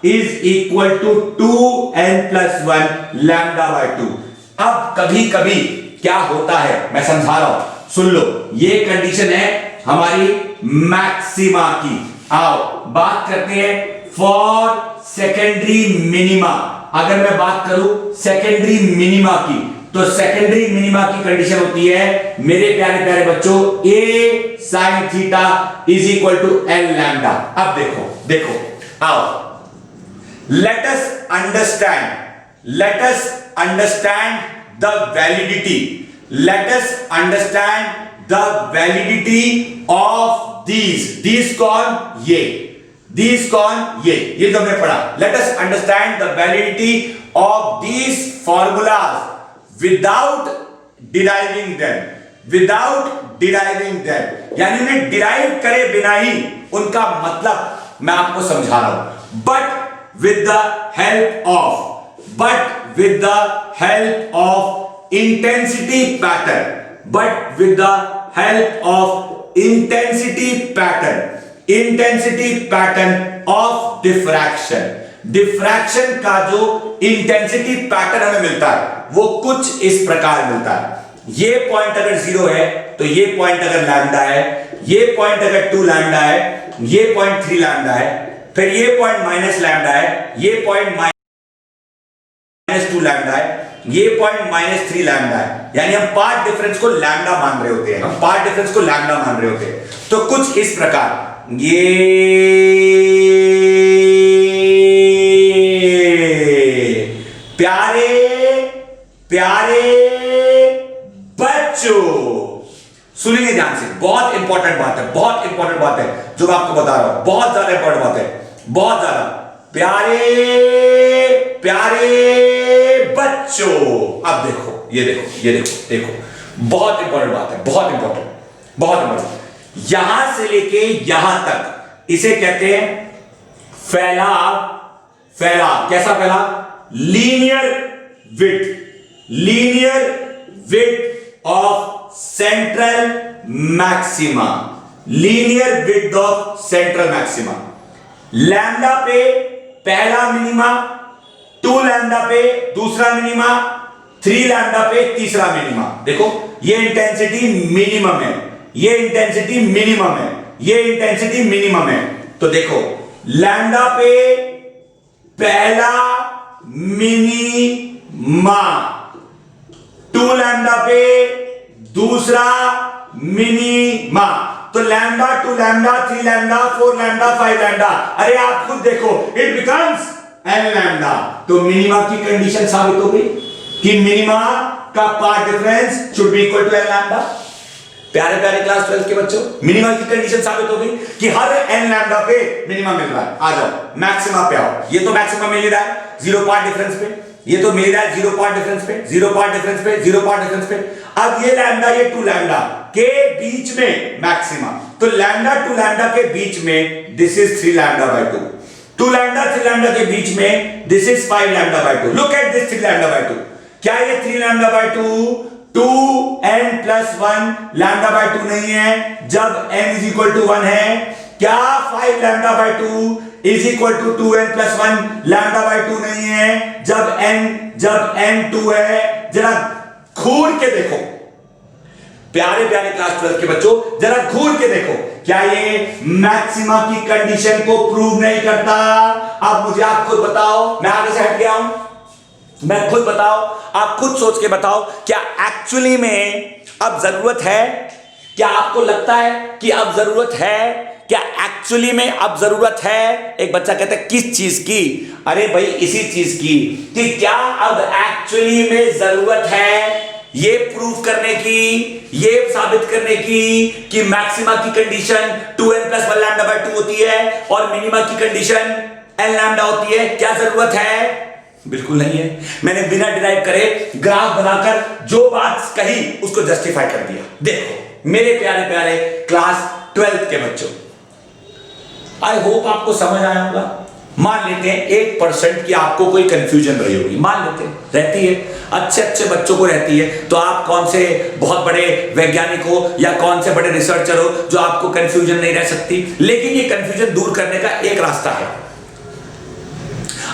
is equal to 2n plus 1 lambda by 2। अब कभी कभी क्या होता है मैं समझा रहा हूं, सुन लो। ये कंडीशन है हमारी मैक्सिमा की। आओ बात करते हैं फॉर सेकेंडरी मिनिमा। अगर मैं बात करूं सेकेंडरी मिनिमा की तो सेकेंडरी मिनिमा की कंडीशन होती है मेरे प्यारे प्यारे बच्चों a sin theta is equal to n lambda. अब देखो देखो आओ let us understand the validity, let us understand the validity of these कौन? ये दीज कौन, ये जो हमने पढ़ा। Let us understand the validity of these formulas without deriving them, यानी उन्हें डिराइव करे बिना ही उनका मतलब मैं आपको समझा रहा हूं। But with the help of intensity pattern of diffraction का जो इंटेंसिटी पैटर्न हमें मिलता है वो कुछ इस प्रकार मिलता है। ये पॉइंट अगर 0 है तो ये पॉइंट अगर लैम्डा है, ये पॉइंट अगर 2 लैम्डा है, ये पॉइंट 3 लैम्डा है, फिर ये पॉइंट माइनस लैम्डा है, ये पॉइंट माइनस 2 लैम्डा है, ये पॉइंट माइनस 3 लैम्डा है। यानी हम पार्ट डिफरेंस को लैम्डा मान रहे होते हैं, तो कुछ इस प्रकार ये प्यारे बच्चों, सुनिए ध्यान से, बहुत इंपॉर्टेंट बात है जो मैं आपको बता रहा हूं, बहुत ज्यादा इंपॉर्टेंट बात है, बहुत ज्यादा। प्यारे बच्चों, अब देखो, ये देखो, बहुत इंपॉर्टेंट बात है, बहुत इंपॉर्टेंट। यहां से लेके यहां तक इसे कहते हैं फैलाव। कैसा फैलाव? Linear width of central maxima. Lambda पे पहला मिनिमा, 2 लैम्डा पे दूसरा मिनिमा, 3 लैम्डा पे तीसरा मिनिमा। देखो ये इंटेंसिटी मिनिमम है, तो देखो लैम्डा पे पहला मिनिमा, 2 लैम्डा पे दूसरा मिनिमा, तो lambda, 2 lambda, 3 lambda, 4 lambda, 5 lambda. अरे आप खुद देखो, इट बिकम्स n लैम्डा। तो मिनिमा की कंडीशन साबित हो गई कि मिनिमा का part difference should be equal to n lambda. प्यारे क्लास 12 के बच्चों, मिनिमा की कंडीशन साबित हो गई कि हर n लैम्डा पे मिनिमा मिल रहा है। आ जाओ मैक्सिमा पे आओ। ये तो मैक्सिमा मिल रहा है 0 पार्ट डिफरेंस पे, ये तो मिल रहा है 0 पार्ट डिफरेंस पे। अब ये लैम्डा, ये 2 लैम्डा के बीच में मैक्सिमा, तो लैम्डा 2 लैम्डा के बीच में this is 3 lambda by 2, 2 lambda 3 lambda के बीच में this is 5 lambda by 2। Look at this 3 lambda by 2। क्या ये 3 lambda by 2n plus 1 lambda by 2 नहीं है जब n इज इक्वल टू 1 है? क्या 5 lambda by 2 is equal to 2n plus 1 lambda by 2 नहीं है जब n 2 है? जरा घूर के देखो प्यारे क्लास 12 के बच्चों, जरा घूर के देखो, क्या ये मैक्सिमा की कंडीशन को प्रूव नहीं करता? अब मुझे आप खुद बताओ, मैं आगे से हट गया हूं, मैं खुद बताओ, आप खुद सोच के बताओ, क्या एक्चुअली में अब जरूरत है? क्या आपको लगता है कि अब जरूरत है? क्या एक्चुअली में अब जरूरत है? एक बच्चा कहता है किस चीज की? अरे भाई इसी चीज की, कि क्या अब एक्चुअली में जरूरत है ये प्रूफ करने की, ये साबित करने की कि मैक्सिमा की condition 2n plus 1 lambda by 2 होती है और मिनिमा की कंडीशन n लैम्डा होती है? क्या जरूरत है? बिल्कुल नहीं है। मैंने बिना डिराइव करे ग्राफ बनाकर जो बात कही उसको जस्टिफाई कर दिया। देखो मेरे प्यारे क्लास 12 के बच्चों, आई होप आपको समझ आया होगा। मान लेते हैं 1% की आपको कोई कंफ्यूजन रही होगी, मान लेते हैं, रहती है, अच्छे बच्चों को रहती है, तो आप कौन से बहुत बड़े वैज्ञानिक हो या कौन से बड़े रिसर्चर हो जो आपको कंफ्यूजन नहीं रह सकती। लेकिन ये कंफ्यूजन दूर करने का एक रास्ता है,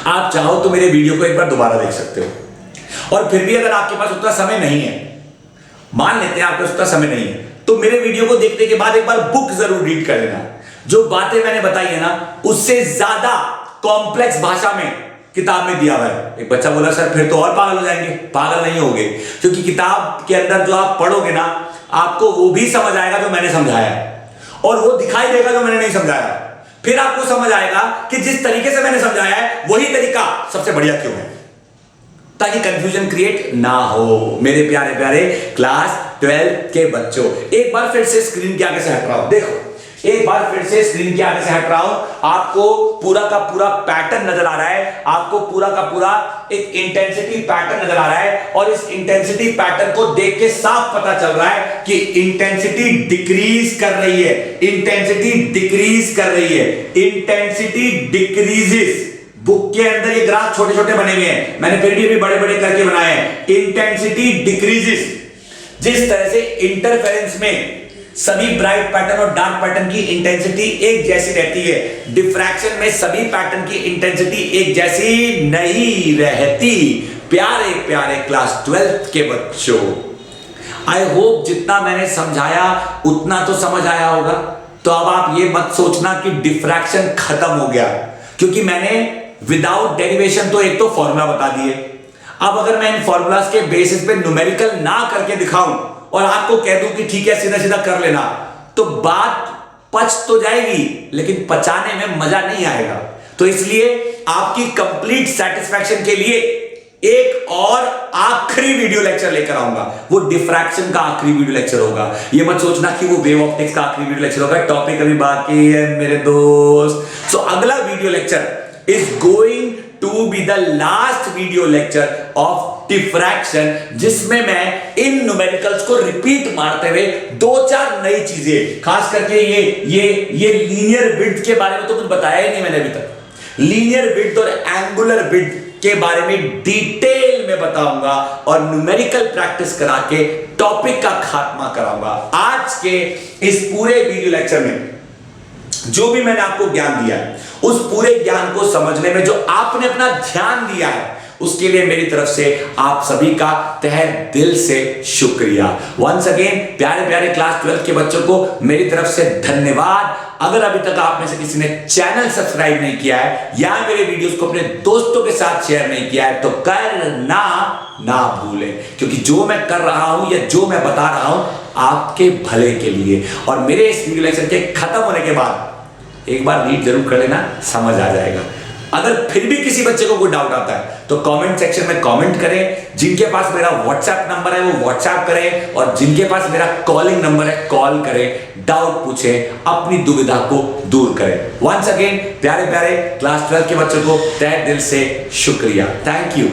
आप चाहो तो मेरे वीडियो को एक बार दोबारा देख सकते हो, और फिर भी अगर आपके पास उतना समय नहीं है, मान लेते हैं आपके पास उतना समय नहीं है, तो मेरे वीडियो को देखने के बाद एक बार बुक जरूर रीड कर लेना। जो बातें मैंने बताई है ना, उससे ज्यादा कॉम्प्लेक्स भाषा में किताब में दिया हुआ है। एक बच्चा बोला सर फिर तो और पागल हो जाएंगे। पागल नहीं होगे, क्योंकि किताब के अंदर जो आप पढ़ोगे ना, आपको वो भी समझ आएगा जो मैंने समझाया है, और वो दिखाई देगा जो मैंने नहीं समझाया। फिर आपको समझ आएगा कि जिस तरीके से मैंने समझाया है वही तरीका सबसे बढ़िया क्यों है, ताकि कंफ्यूजन क्रिएट ना हो। मेरे प्यारे क्लास 12 के बच्चों, एक बार फिर से स्क्रीन के आगे से हट रहा हूं। देखो एक बार फिर से स्क्रीन के आगे से हट रहा हूं, आपको पूरा का पूरा पैटर्न नजर आ रहा है, आपको पूरा का पूरा एक इंटेंसिटी पैटर्न नजर आ रहा है, और इस इंटेंसिटी पैटर्न को देख के साफ पता चल रहा है कि इंटेंसिटी डिक्रीज कर रही है, इंटेंसिटी डिक्रीज कर रही है, इंटेंसिटी डिक्रीजेस। बुक के अंदर ये ग्राफ छोटे छोटे बने हुए हैं, मैंने फिर भी बड़े बड़े करके बनाए हैं। Intensity decreases. जिस तरह से इंटरफेरेंस में सभी ब्राइट पैटर्न और डार्क पैटर्न की इंटेंसिटी एक जैसी रहती है, डिफ्रैक्शन में सभी पैटर्न की इंटेंसिटी एक जैसी नहीं रहती। प्यारे प्यारे क्लास 12th के बच्चों, आई होप जितना मैंने समझाया उतना तो समझ आया होगा। तो अब आप ये मत सोचना कि डिफ्रैक्शन खत्म हो गया, क्योंकि मैंने विदाउट डेरिवेशन तो एक तो फॉर्मूला बता दिए। अब अगर मैं इन फॉर्मूलाज के बेसिस पे न्यूमेरिकल ना करके दिखाऊं और आपको कह दूं कि ठीक है सीधा सीधा कर लेना, तो बात पच तो जाएगी लेकिन पचाने में मजा नहीं आएगा। तो इसलिए आपकी कंप्लीट सेटिस्फैक्शन के लिए एक और आखिरी वीडियो लेक्चर लेकर आऊंगा। वो डिफ्रैक्शन का आखिरी वीडियो लेक्चर होगा। ये मत सोचना कि वो वेव ऑप्टिक्स का आखिरी वीडियो लेक्चर होगा, टॉपिक अभी बाकी है मेरे दोस्त। सो अगला video lecture is going to be the last video lecture of diffraction, जिसमें मैं इन न्यूमेरिकल्स को रिपीट मारते हुए दो चार नई चीजें, खास करके ये लीनियर विड्थ के बारे में तो कुछ बताया ही नहीं मैंने अभी तक। लीनियर विड्थ और एंगुलर विड्थ के बारे में डिटेल में बताऊंगा और न्यूमेरिकल प्रैक्टिस करा के टॉपिक का खात्मा कराऊंगा। आज के इस पूरे वीडियो लेक्चर में जो भी मैंने आपको ज्ञान दिया है, उस पूरे ज्ञान को समझने में जो आपने अपना ध्यान दिया है, उसके लिए मेरी तरफ से आप सभी का तहे दिल से शुक्रिया। वंस अगेन प्यारे प्यारे क्लास 12 के बच्चों को मेरी तरफ से धन्यवाद। अगर अभी तक आप में से किसी ने चैनल सब्सक्राइब नहीं किया है या मेरे वीडियोस को अपने दोस्तों के साथ शेयर नहीं किया है, तो करना ना भूलें, क्योंकि जो मैं कर रहा हूं या जो मैं बता रहा हूं आपके भले के लिए। और मेरे इस वीडियो लेक्चर के खत्म होने के बाद एक बार रीड जरूर कर लेना, समझ आ जाएगा। अगर फिर भी किसी बच्चे को कोई डाउट आता है तो कमेंट सेक्शन में कमेंट करें। जिनके पास मेरा व्हाट्सएप नंबर है वो व्हाट्सएप करें, और जिनके पास मेरा कॉलिंग नंबर है कॉल करें, डाउट पूछें, अपनी दुविधा को दूर करें। वंस अगेन प्यारे प्यारे क्लास 12 के बच्चों को तहे दिल से शुक्रिया। Thank you.